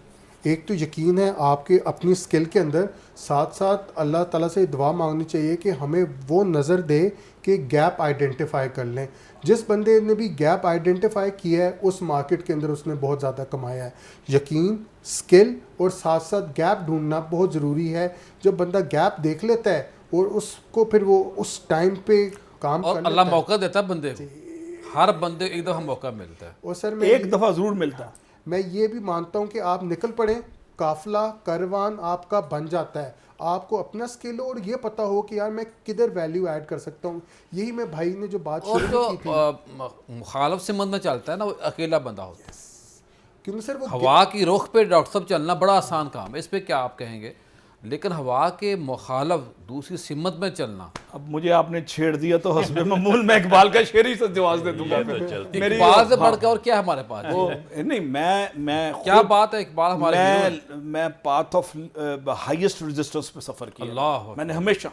ایک تو یقین ہے آپ کے اپنی سکل کے اندر، ساتھ ساتھ اللہ تعالیٰ سے دعا مانگنی چاہیے کہ ہمیں وہ نظر دے کہ گیپ آئیڈینٹیفائی کر لیں۔ جس بندے نے بھی گیپ آئیڈینٹیفائی کیا ہے اس مارکیٹ کے اندر اس نے بہت زیادہ کمایا ہے۔ یقین، سکل اور ساتھ ساتھ گیپ ڈھونڈنا بہت ضروری ہے۔ جب بندہ گیپ دیکھ لیتا ہے اور اس کو پھر وہ اس ٹائم پہ کام کر اور لیتا اللہ ہے۔ موقع دیتا ہے بندے کو، ہر بندے ایک دفعہ موقع ملتا ہے۔ اور سر میں ایک دفعہ ضرور ملتا ہے۔ میں یہ بھی مانتا ہوں کہ آپ نکل پڑیں، قافلہ کاروان آپ کا بن جاتا ہے۔ آپ کو اپنا سکل اور یہ پتہ ہو کہ یار میں کدھر ویلیو ایڈ کر سکتا ہوں۔ یہی میں بھائی نے جو بات اور شروع کی تھی، جو مخالف سمت میں چلتا ہے نا، وہ اکیلا بندہ ہوتا ہے۔ کیونکہ سر وہ ہوا کی رخ پہ ڈاکٹر صاحب چلنا بڑا آسان کام ہے، اس پہ کیا آپ کہیں گے؟ لیکن ہوا کے مخالف دوسری سمت میں چلنا، اب مجھے آپ نے چھیڑ دیا تو حسب معمول میں اقبال کا شعر ہی سے جواز دے دوں گا۔ اقبال سے بڑھ کے اور کیا ہمارے پاس؟ نہیں، میں کیا بات ہے اقبال ہمارے میں پاتھ آف ہائیسٹ ریزسٹنس پہ سفر کیا، اللہ، میں نے ہمیشہ،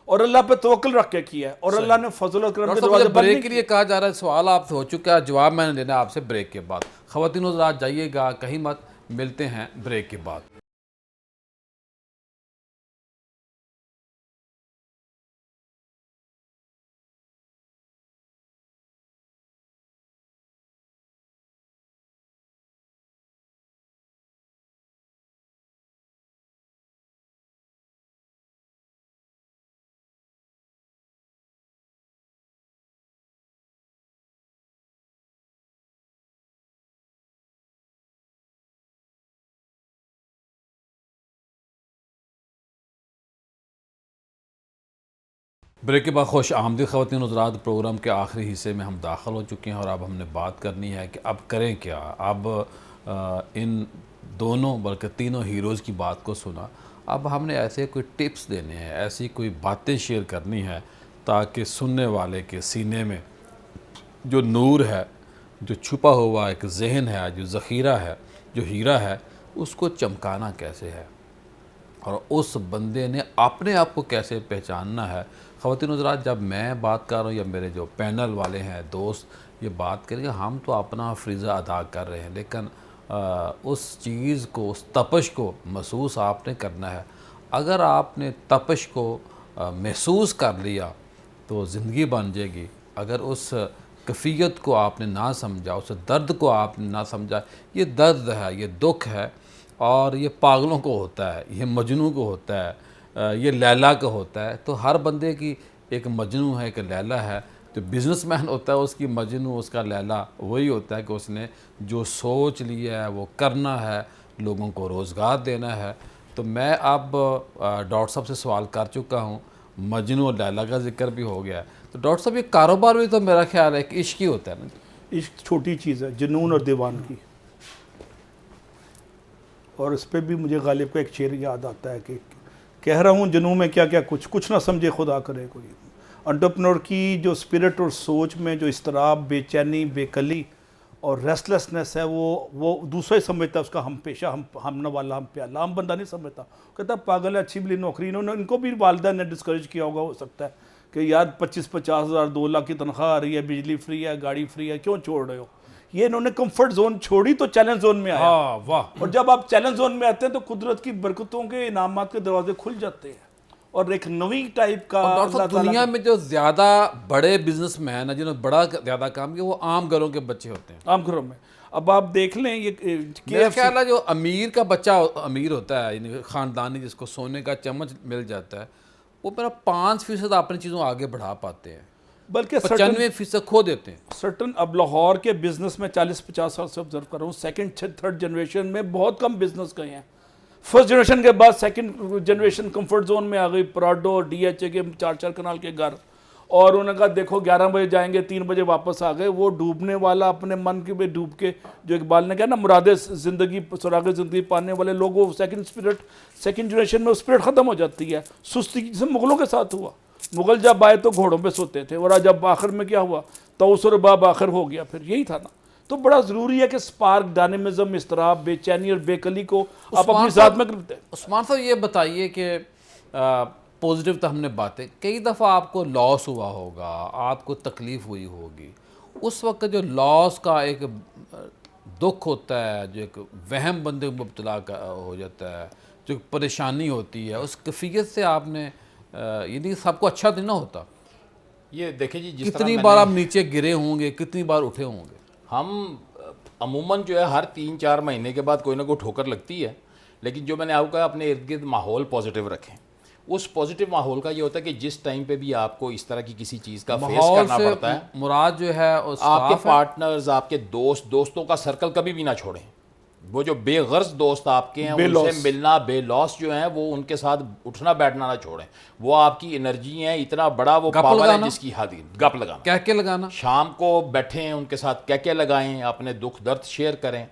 اور اللہ پہ توکل رکھ کے کیا ہے، اور اللہ نے فضل و کرم کے ڈاکٹر دروازے صاحب بند بریک نہیں کے لیے کہا جا رہا ہے، سوال آپ سے ہو چکا ہے، جواب میں نے دینا ہے آپ سے بریک کے بعد۔ خواتین حضرات جائیے گا کہیں مت، ملتے ہیں بریک کے بعد۔ بریک کے بعد خوش آمدید خواتین حضرات، پروگرام کے آخری حصے میں ہم داخل ہو چکے ہیں، اور اب ہم نے بات کرنی ہے کہ اب کریں کیا۔ اب ان دونوں بلکہ تینوں ہیروز کی بات کو سنا، اب ہم نے ایسے کوئی ٹپس دینے ہیں، ایسی کوئی باتیں شیئر کرنی ہے تاکہ سننے والے کے سینے میں جو نور ہے، جو چھپا ہوا ایک ذہن ہے، جو ذخیرہ ہے، جو ہیرا ہے، اس کو چمکانا کیسے ہے، اور اس بندے نے اپنے آپ کو کیسے پہچاننا ہے۔ خواتین حضرات، جب میں بات کر رہا ہوں یا میرے جو پینل والے ہیں دوست یہ بات کریں گے، ہم تو اپنا فریضہ ادا کر رہے ہیں، لیکن اس چیز کو، اس تپش کو محسوس آپ نے کرنا ہے۔ اگر آپ نے تپش کو محسوس کر لیا تو زندگی بن جائے گی۔ اگر اس کیفیت کو آپ نے نہ سمجھا، اس درد کو آپ نے نہ سمجھا، یہ درد ہے، یہ دکھ ہے، اور یہ پاگلوں کو ہوتا ہے، یہ مجنوں کو ہوتا ہے، یہ لیلا کا ہوتا ہے۔ تو ہر بندے کی ایک مجنوں ہے، ایک لیلا ہے۔ جو بزنس مین ہوتا ہے اس کی مجنوں، اس کا لیلا وہی ہوتا ہے کہ اس نے جو سوچ لیا ہے وہ کرنا ہے، لوگوں کو روزگار دینا ہے۔ تو میں اب ڈاکٹر صاحب سے سوال کر چکا ہوں، مجنوں اور لیلا کا ذکر بھی ہو گیا ہے، تو ڈاکٹر صاحب یہ کاروبار بھی تو میرا خیال ہے کہ عشق ہی ہوتا ہے نا؟ عشق چھوٹی چیز ہے، جنون اور دیوانگی۔ اور اس پہ بھی مجھے غالب کا ایک شعر یاد آتا ہے کہ کہہ رہا ہوں جنوں میں کیا کیا کچھ نہ سمجھے خدا کرے کوئی۔ انٹرپرنور کی جو اسپرٹ اور سوچ میں جو اضطراب، بے چینی، بے کلی اور ریسٹلیسنس ہے وہ دوسرا ہی سمجھتا ہے اس کا ہم پیشہ ہم نوالا ہم پیالہ، عام بندہ نہیں سمجھتا، کہتا ہے پاگل ہے، اچھی بلی نوکری، ان کو بھی والدہ نے ڈسکریج کیا ہوگا ہو سکتا ہے کہ یار 25-50 ہزار 2 لاکھ کی تنخواہ آ رہی ہے، بجلی فری ہے، گاڑی فری ہے، کیوں چھوڑ رہے ہو؟ یہ انہوں نے کمفرٹ زون چھوڑی تو چیلنج زون میں آیا، واہ، اور جب آپ چیلنج زون میں آتے ہیں تو قدرت کی برکتوں کے انعامات کے دروازے کھل جاتے ہیں، اور ایک نوی ٹائپ کا ڈاکٹر صاحب دنیا میں جو زیادہ بڑے بزنس مین ہیں جنہوں نے بڑا زیادہ کام کیا وہ عام گھروں کے بچے ہوتے ہیں. عام گھروں میں. اب آپ دیکھ لیں یہ میرا خیال ہے جو امیر کا بچہ امیر ہوتا ہے، یعنی خاندانی جس کو سونے کا چمچ مل جاتا ہے، وہ میرا 5% اپنی چیزوں آگے بڑھا پاتے ہیں، بلکہ 95% کھو دیتے ہیں. سرٹن اب لاہور کے بزنس میں 40-50 سال سے آبزرو کر رہا ہوں، سیکنڈ تھرڈ جنریشن میں بہت کم بزنس گئے ہیں. فرسٹ جنریشن کے بعد سیکنڈ جنریشن کمفرٹ زون میں آ گئی، پراڈو ڈی ایچ اے کے 4 کنال کے گھر، اور انہوں نے کہا دیکھو 11 بجے جائیں گے 3 بجے واپس آ گئے. وہ ڈوبنے والا اپنے من کے میں ڈوب کے، جو اقبال نے کہا نا مراد زندگی سراغ زندگی پانے والے لوگ، وہ سیکنڈ جنریشن میں اسپرٹ ختم ہو جاتی ہے. سستی جسے مغلوں کے ساتھ ہوا، مغل جب آئے تو گھوڑوں پہ سوتے تھے، اور جب آخر میں کیا ہوا توس و رباب آخر ہو گیا، پھر یہی تھا نا. تو بڑا ضروری ہے کہ سپارک، ڈائنامزم، اضطراب، بے چینی اور بے کلی کو آپ اپنی ذات میں کرتے ہیں. عثمان صاحب یہ بتائیے کہ پوزیٹیو تو ہم نے باتیں، کئی دفعہ آپ کو لاس ہوا ہوگا، آپ کو تکلیف ہوئی ہوگی، اس وقت جو لاس کا ایک دکھ ہوتا ہے، جو ایک وہم بندے کو مبتلا ہو جاتا ہے، جو پریشانی ہوتی ہے، اس کیفیت سے آپ نے یعنی سب کو اچھا نہیں نہ ہوتا. یہ دیکھیں جی، جس طرح کتنی بار آپ نیچے گرے ہوں گے، کتنی بار اٹھے ہوں گے؟ ہم عموماً جو ہے ہر 3-4 مہینے کے بعد کوئی نہ کوئی ٹھوکر لگتی ہے، لیکن جو میں نے آپ کو کہا اپنے ارد گرد ماحول پازیٹیو رکھیں. اس پازیٹیو ماحول کا یہ ہوتا ہے کہ جس ٹائم پہ بھی آپ کو اس طرح کی کسی چیز کا فیس کرنا پڑتا ہے، مراد جو ہے آپ کے پارٹنرز، آپ کے دوستوں کا سرکل کبھی بھی نہ چھوڑیں. وہ جو بے غرض دوست آپ کے ہیں ان سے ملنا، بے لوس جو ہیں، وہ ان کے ساتھ اٹھنا بیٹھنا نہ چھوڑیں. وہ آپ کی انرجی ہیں، اتنا بڑا وہ پاور ہے جس کی حد. گپ لگانا، کہہ کے لگانا، شام کو بیٹھیں ان کے ساتھ کہہ کے لگائیں، اپنے دکھ درد شیئر کریں،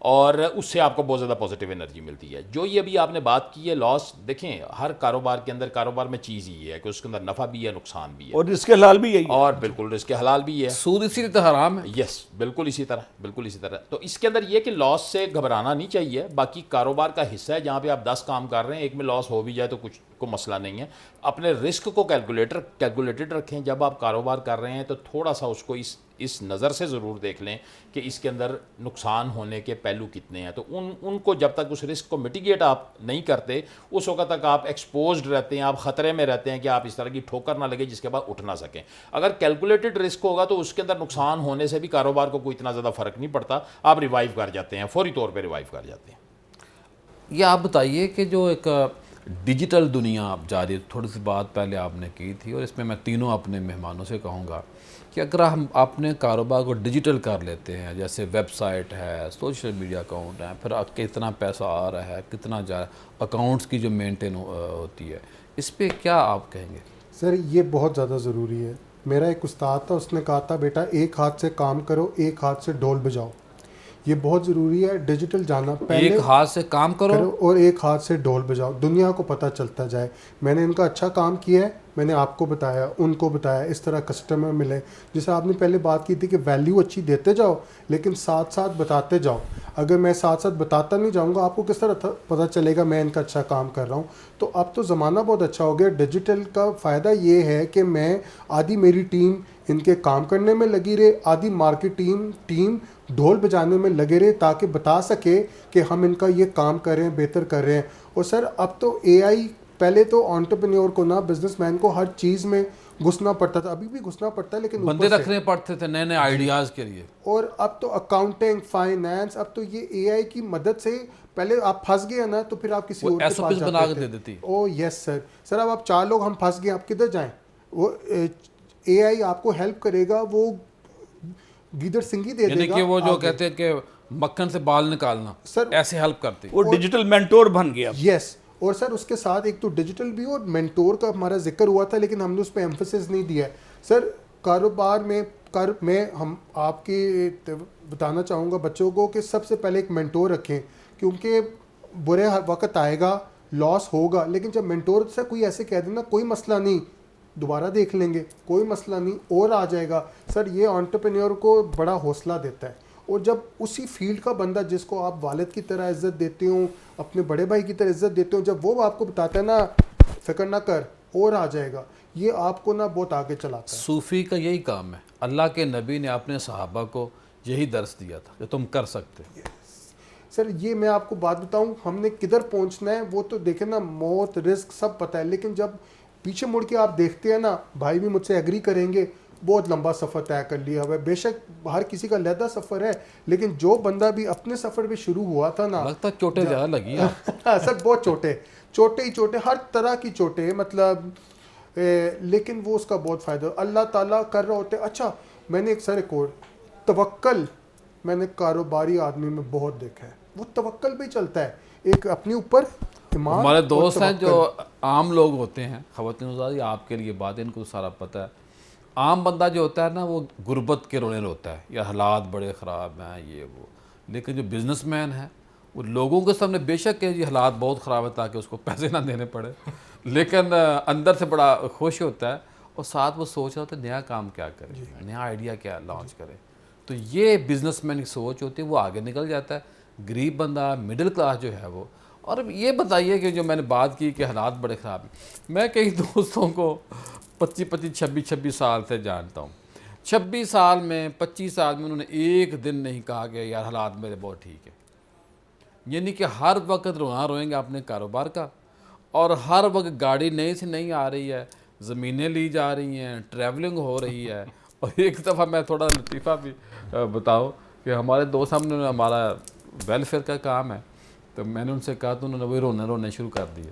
اور اس سے آپ کو بہت زیادہ پازیٹیو انرجی ملتی ہے. جو یہ ابھی آپ نے بات کی ہے لاس، دیکھیں ہر کاروبار کے اندر، کاروبار میں چیز یہ ہے کہ اس کے اندر نفع بھی ہے، نقصان بھی ہے، اور رزق حلال بھی یہی ہے، اور بالکل رزق حلال بھی ہے. سود اسی لیے تو حرام ہے. یس، بالکل اسی طرح، بالکل اسی طرح. تو اس کے اندر یہ کہ لاس سے گھبرانا نہیں چاہیے. باقی کاروبار کا حصہ ہے، جہاں پہ آپ 10 کام کر رہے ہیں، ایک میں لاس ہو بھی جائے تو کچھ کو مسئلہ نہیں ہے. اپنے رسک کو کیلکولیٹڈ رکھیں. جب آپ کاروبار کر رہے ہیں تو تھوڑا سا اس کو اس نظر سے ضرور دیکھ لیں کہ اس کے اندر نقصان ہونے کے پہلو کتنے ہیں. تو ان کو جب تک اس رسک کو میٹیگیٹ آپ نہیں کرتے، اس وقت تک آپ ایکسپوزڈ رہتے ہیں، آپ خطرے میں رہتے ہیں کہ آپ اس طرح کی ٹھوکر نہ لگے جس کے بعد اٹھ نہ سکیں. اگر کیلکولیٹڈ رسک ہوگا تو اس کے اندر نقصان ہونے سے بھی کاروبار کو کوئی اتنا زیادہ فرق نہیں پڑتا. آپ ریوائیو کر جاتے ہیں، فوری طور پہ ریوائیو کر جاتے ہیں. یہ آپ بتائیے کہ جو ایک ڈیجیٹل دنیا اب جاری، تھوڑی سی بات پہلے آپ نے کی تھی، اور اس میں تینوں اپنے مہمانوں سے کہوں گا کہ اگر ہم اپنے کاروبار کو ڈیجیٹل کر لیتے ہیں، جیسے ویب سائٹ ہے، سوشل میڈیا اکاؤنٹ ہے، پھر کتنا پیسہ آ رہا ہے، کتنا جا رہا ہے، اکاؤنٹس کی جو مینٹین ہوتی ہے، اس پہ کیا آپ کہیں گے؟ سر یہ بہت زیادہ ضروری ہے. میرا ایک استاد تھا، اس نے کہا تھا بیٹا ایک ہاتھ سے کام کرو، ایک ہاتھ سے ڈھول بجاؤ. یہ بہت ضروری ہے ڈیجیٹل جانا. پہلے ایک ہاتھ سے کام کرو اور ایک ہاتھ سے ڈھول بجاؤ، دنیا کو پتہ چلتا جائے. میں نے ان کا اچھا کام کیا ہے، میں نے آپ کو بتایا، ان کو بتایا، اس طرح کسٹمر ملے. جیسے آپ نے پہلے بات کی تھی کہ ویلیو اچھی دیتے جاؤ لیکن ساتھ ساتھ بتاتے جاؤ. اگر میں ساتھ ساتھ بتاتا نہیں جاؤں گا، آپ کو کس طرح پتہ چلے گا میں ان کا اچھا کام کر رہا ہوں. تو اب تو زمانہ بہت اچھا ہو گیا. ڈیجیٹل کا فائدہ یہ ہے کہ میں آدھی میری ٹیم ان کے کام کرنے میں لگی رہے، آدھی مارکیٹ ٹیم ڈھول بجانے میں لگے رہے، تاکہ بتا سکے کہ ہم ان کا یہ کام کر رہے ہیں، بہتر کر رہے ہیں. اور سر اب تو اے آئی، پہلے تو انٹرپرینیور کو نا، بزنس مین کو ہر چیز میں گھسنا پڑتا تھا، ابھی بھی گھسنا پڑتا ہے لیکن بندے رکھنے پڑتے تھے نئے آئیڈیاز کے لیے. اور اب تو اکاؤنٹنگ، فائنانس، اب تو یہ اے آئی کی مدد سے، پہلے آپ پھنس گئے نا تو پھر آپ کسی اور کے پاس بنا کے دے دیتی. او یس سر اب آپ 4 لوگ ہم پھنس گئے، آپ کدھر جائیں؟ وہ اے آئی آپ کو ہیلپ کرے گا، وہ گیدر سنگھی دے دے گا. یعنی کہ وہ جو کہتے ہیں کہ مکھن سے بال نکالنا، سر ایسے ہیلپ کرتی. وہ ڈیجیٹل مینٹور بن گیا. یس. اور سر اس کے ساتھ ایک تو ڈیجیٹل بھی، اور مینٹور کا ہمارا ذکر ہوا تھا لیکن ہم نے اس پہ ایمفسس نہیں دیا ہے. سر کاروبار میں ہم آپ کے بتانا چاہوں گا بچوں کو کہ سب سے پہلے ایک مینٹور رکھیں، کیونکہ برے وقت آئے گا، لاس ہوگا، لیکن جب مینٹور سے کوئی ایسے کہہ دینا کوئی مسئلہ نہیں، دوبارہ دیکھ لیں گے، کوئی مسئلہ نہیں، اور آ جائے گا. سر یہ انٹرپرینیور کو بڑا حوصلہ دیتا ہے. اور جب اسی فیلڈ کا بندہ جس کو آپ والد کی طرح عزت دیتے ہوں, اپنے بڑے بھائی کی طرح عزت دیتے ہوں, جب وہ آپ کو بتاتا ہے نا فکر نہ کر اور آ جائے گا, یہ آپ کو نا بہت آگے چلاتا ہے. صوفی کا یہی کام ہے. اللہ کے نبی نے اپنے صحابہ کو یہی درس دیا تھا کہ تم کر سکتے. سر یہ میں آپ کو بات بتاؤں, ہم نے کدھر پہنچنا ہے وہ تو دیکھیں نا, موت رزق سب پتہ ہے, لیکن جب پیچھے مڑ کے آپ دیکھتے ہیں نا, بھائی بھی مجھ سے ایگری کریں گے, بہت لمبا سفر طے کر لیا ہوا ہے. بے شک ہر کسی کا علیحدہ سفر ہے, لیکن جو بندہ بھی اپنے سفر پہ شروع ہوا تھا نا, لگتا چوٹیں زیادہ لگی ہیں. سر بہت چھوٹے ہی چھوٹے, ہر طرح کی چھوٹے, مطلب لیکن وہ اس کا بہت فائدہ اللہ تعالیٰ کر رہا ہوتے. اچھا میں نے ایک اور توکل میں نے کاروباری آدمی میں بہت دیکھا ہے, وہ توکل پہ چلتا ہے, ایک اپنے اوپر ایمان. ہمارے دوست ہیں جو عام لوگ ہوتے ہیں, خواتین حضرات آپ کے لیے بات, ان کو سارا پتہ ہے. عام بندہ جو ہوتا ہے نا وہ غربت کے رونے روتا ہے, یا حالات بڑے خراب ہیں یہ وہ, لیکن جو بزنس مین ہے وہ لوگوں کے سامنے بے شک کہ جی حالات بہت خراب ہے تاکہ اس کو پیسے نہ دینے پڑے, لیکن اندر سے بڑا خوش ہوتا ہے, اور ساتھ وہ سوچ رہا ہوتا ہے نیا کام کیا کرے, نیا آئیڈیا کیا لانچ کرے. تو یہ بزنس مین کی سوچ ہوتی ہے, وہ آگے نکل جاتا ہے. غریب بندہ مڈل کلاس جو ہے وہ. اور یہ بتائیے کہ جو میں نے بات کی کہ حالات بڑے خراب ہیں, میں کئی دوستوں کو 25 سال سے جانتا ہوں. 26 سال میں 25 سال میں انہوں نے ایک دن نہیں کہا کہ یار حالات میرے بہت ٹھیک ہے. یعنی کہ ہر وقت رونا روئیں گے اپنے کاروبار کا, اور ہر وقت گاڑی نئی سے نہیں آ رہی ہے, زمینیں لی جا رہی ہیں, ٹریولنگ ہو رہی ہے. اور ایک دفعہ میں تھوڑا لطیفہ بھی بتاؤں کہ ہمارے دوست ہم ہمارا ویلفیئر کا کام ہے, تو میں نے ان سے کہا تو انہوں نے وہی رونے شروع کر دیے.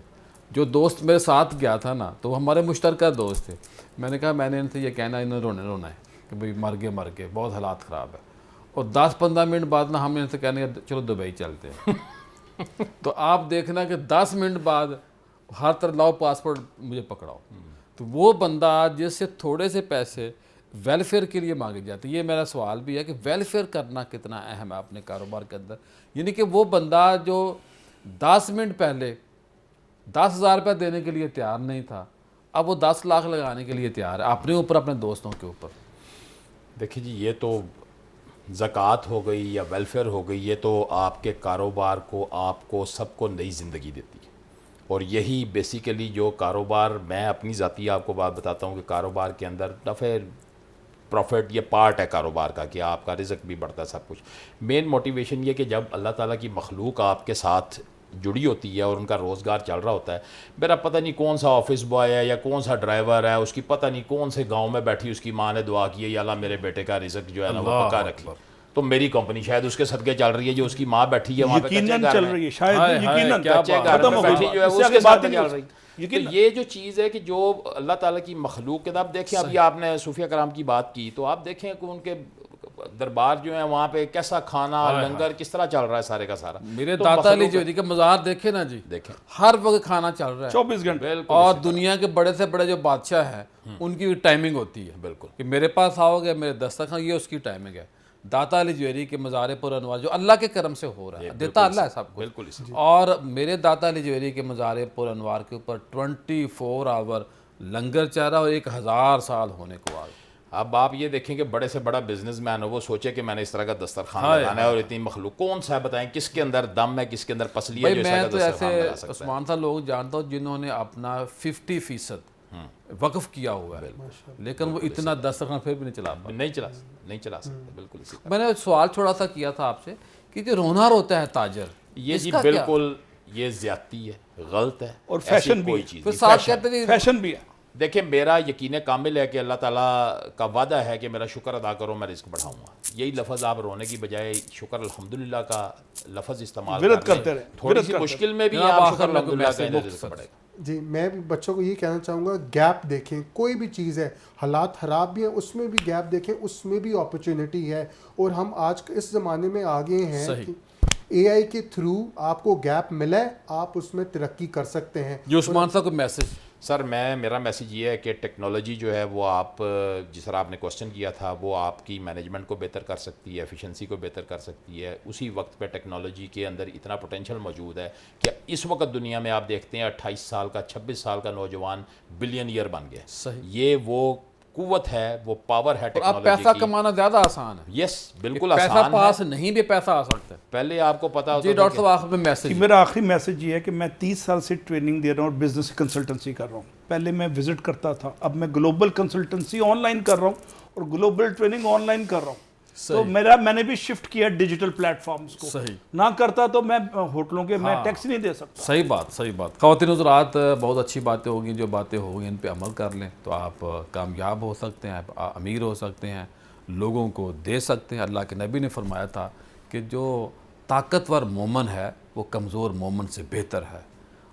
جو دوست میرے ساتھ گیا تھا نا تو وہ ہمارے مشترکہ دوست تھے. میں نے کہا میں نے ان سے یہ کہنا انہوں نے رونا ہے کہ بھئی مر گئے بہت حالات خراب ہے. اور 10-15 منٹ بعد نا ہم نے ان سے کہنے کہ چلو دبئی چلتے ہیں. تو آپ دیکھنا کہ 10 منٹ بعد ہر طرح لاؤ پاسپورٹ مجھے پکڑاؤ. تو وہ بندہ جس سے تھوڑے سے پیسے ویلفیئر کے لیے مانگے جاتے ہیں. یہ میرا سوال بھی ہے کہ ویلفیئر کرنا کتنا اہم ہے اپنے کاروبار کے اندر. یعنی کہ وہ بندہ جو 10 منٹ پہلے 10,000 روپے دینے کے لیے تیار نہیں تھا, اب وہ 10 لاکھ لگانے کے لیے تیار ہے اپنے اوپر, اپنے دوستوں کے اوپر. دیکھیں جی یہ تو زکوٰۃ ہو گئی یا ویلفیئر ہو گئی, یہ تو آپ کے کاروبار کو, آپ کو, سب کو نئی زندگی دیتی ہے. اور یہی بیسیکلی جو کاروبار, میں اپنی ذاتی آپ کو بات بتاتا ہوں کہ کاروبار کے اندر نفع پروفٹ یہ پارٹ ہے کاروبار کا, کہ آپ کا رزق بھی بڑھتا ہے سب کچھ. مین موٹیویشن یہ کہ جب اللہ تعالیٰ کی مخلوق آپ کے ساتھ جڑی ہوتی ہے اور ان کا روزگار چل رہا ہوتا ہے, میرا پتہ نہیں کون سا آفس بوائے ہے یا کون سا ڈرائیور ہے, اس کی پتہ نہیں کون سے گاؤں میں بیٹھی اس کی ماں نے دعا کی ہے یا اللہ میرے بیٹے کا رزق جو ہے نا وہ پکا رکھی, تو میری کمپنی شاید اس کے صدقے چل رہی ہے, جو اس کی ماں بیٹھی ہے وہاں پہ یقیناً چل رہی ہے, شاید یقیناً کچے گھر میں بیٹھی جو ہے اس کے ساتھ چل رہی. تو یہ جو چیز ہے کہ جو اللہ تعالیٰ کی مخلوق کے, آپ دیکھیں ابھی آپ نے صوفیہ کرام کی بات کی, تو آپ دیکھیں کہ ان کے دربار جو ہیں وہاں پہ کیسا کھانا لنگر کس طرح چل رہا ہے سارے کا سارا. میرے داتا علی جوہری کا مزار دیکھیں نا جی, دیکھیں ہر وقت کھانا چل رہا ہے 24 گھنٹے. اور دنیا کے بڑے سے بڑے جو بادشاہ ہیں ان کی ٹائمنگ ہوتی ہے بالکل کہ میرے پاس آؤ گے, میرے دسترخوان, یہ اس کی ٹائمنگ ہے. داتا علی جوہری کے مزار پر انوار جو اللہ کے کرم سے ہو رہا ہے, دیتا اللہ ہے سب کو بالکل. اور میرے داتا علی جوہری کے مزار پر انوار کے اوپر 24 آور لنگر چل رہا, اور 1000 سال ہونے کو آ گئے. اب آپ یہ دیکھیں کہ بڑے سے بڑا بزنس مین ہو, وہ سوچے کہ میں نے اس طرح کا دسترخوان لگانا ہے, اور اتنی مخلوق کون سا ہے بتائیں, کس کے اندر دم ہے, کس کے اندر پسلی ہے, جو میں تو ایسے عثمان صاحب لوگ جانتا ہوں جنہوں نے اپنا 50% وقف کیا ہوا ہے, لیکن وہ اتنا دسترخوان پھر بھی نہیں چلا پا, نہیں چلا سکتے. بالکل اسی میں نے سوال چھوڑا سا کیا تھا آپ سے کہ جو رونا روتا ہے تاجر, یہ جی بالکل یہ زیادتی ہے, غلط ہے, اور فیشن بھی, پھر ساتھ کہتے ہیں فیشن بھی ہے. دیکھیں میرا یقین کامل ہے کہ اللہ تعالیٰ کا وعدہ ہے کہ میرا شکر ادا کرو میں رزق بڑھاؤں گا. یہی لفظ آپ رونے کی بجائے شکر الحمدللہ کا لفظ استعمال کرتے رہیں, تھوڑی سی مشکل میں بھی آپ شکر الحمدللہ کا رزق بڑھے گا. جی میں بھی بچوں کو یہ کہنا چاہوں گا, گیپ دیکھیں, کوئی بھی چیز ہے, حالات خراب بھی ہیں اس میں بھی گیپ دیکھیں, اس میں بھی اپرچونٹی ہے. اور ہم آج اس زمانے میں آگے ہیں کہ اے آئی کے تھرو آپ کو گیپ ملا ہے, آپ اس میں ترقی کر سکتے ہیں. جو عثمان صاحب کو میسج سر میرا میسیج یہ ہے کہ ٹیکنالوجی جو ہے وہ آپ جس طرح آپ نے کوسچن کیا تھا, وہ آپ کی مینجمنٹ کو بہتر کر سکتی ہے, ایفیشنسی کو بہتر کر سکتی ہے. اسی وقت پہ ٹیکنالوجی کے اندر اتنا پوٹینشیل موجود ہے کہ اس وقت دنیا میں آپ دیکھتے ہیں 28 سال کا 26 سال کا نوجوان بلین ایئر بن گیا. صحیح. یہ وہ قوت ہے, وہ پاور ہے اور اب ٹیکنالوجی پیسہ کی. کمانا زیادہ آسان ہے. یس بالکل پیسہ آسان ہے. پاس نہیں بھی پیسہ آ سکتا ہے. پہلے آپ کو پتا ہوتا جی تھا ڈاکٹر صاحب آخر میں میسج. میرا آخری میسج یہ ہے کہ میں 30 سال سے ٹریننگ دے رہا ہوں اور بزنس کنسلٹنسی کر رہا ہوں. پہلے میں وزٹ کرتا تھا, اب میں گلوبل کنسلٹنسی آن لائن کر رہا ہوں اور گلوبل ٹریننگ آن لائن کر رہا ہوں. تو میں نے بھی شفٹ کیا ڈیجیٹل پلیٹ فارمز کو. صحیح. نہ کرتا تو میں ہوٹلوں کے میں ٹیکس نہیں دے سکتا. صحیح بات, صحیح بات. خواتین حضرات, بہت اچھی باتیں ہوگی. جو باتیں ہوگی ان پہ عمل کر لیں تو آپ کامیاب ہو سکتے ہیں, آپ امیر ہو سکتے ہیں, لوگوں کو دے سکتے ہیں. اللہ کے نبی نے فرمایا تھا کہ جو طاقتور مومن ہے وہ کمزور مومن سے بہتر ہے,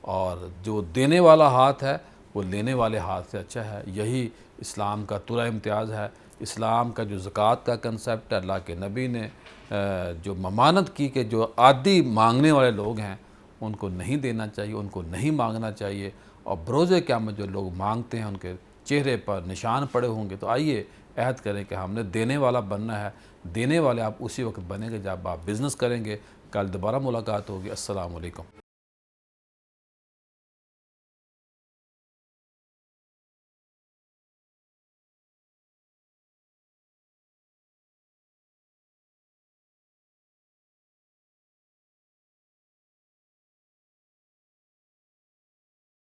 اور جو دینے والا ہاتھ ہے وہ لینے والے ہاتھ سے اچھا ہے. یہی اسلام کا ترا امتیاز ہے. اسلام کا جو زکوٰۃ کا کنسیپٹ ہے, اللہ کے نبی نے جو ممانت کی کہ جو عادی مانگنے والے لوگ ہیں ان کو نہیں دینا چاہیے, ان کو نہیں مانگنا چاہیے, اور بروز قیامت جو لوگ مانگتے ہیں ان کے چہرے پر نشان پڑے ہوں گے. تو آئیے عہد کریں کہ ہم نے دینے والا بننا ہے. دینے والے آپ اسی وقت بنیں گے جب آپ بزنس کریں گے. کل دوبارہ ملاقات ہوگی. السلام علیکم.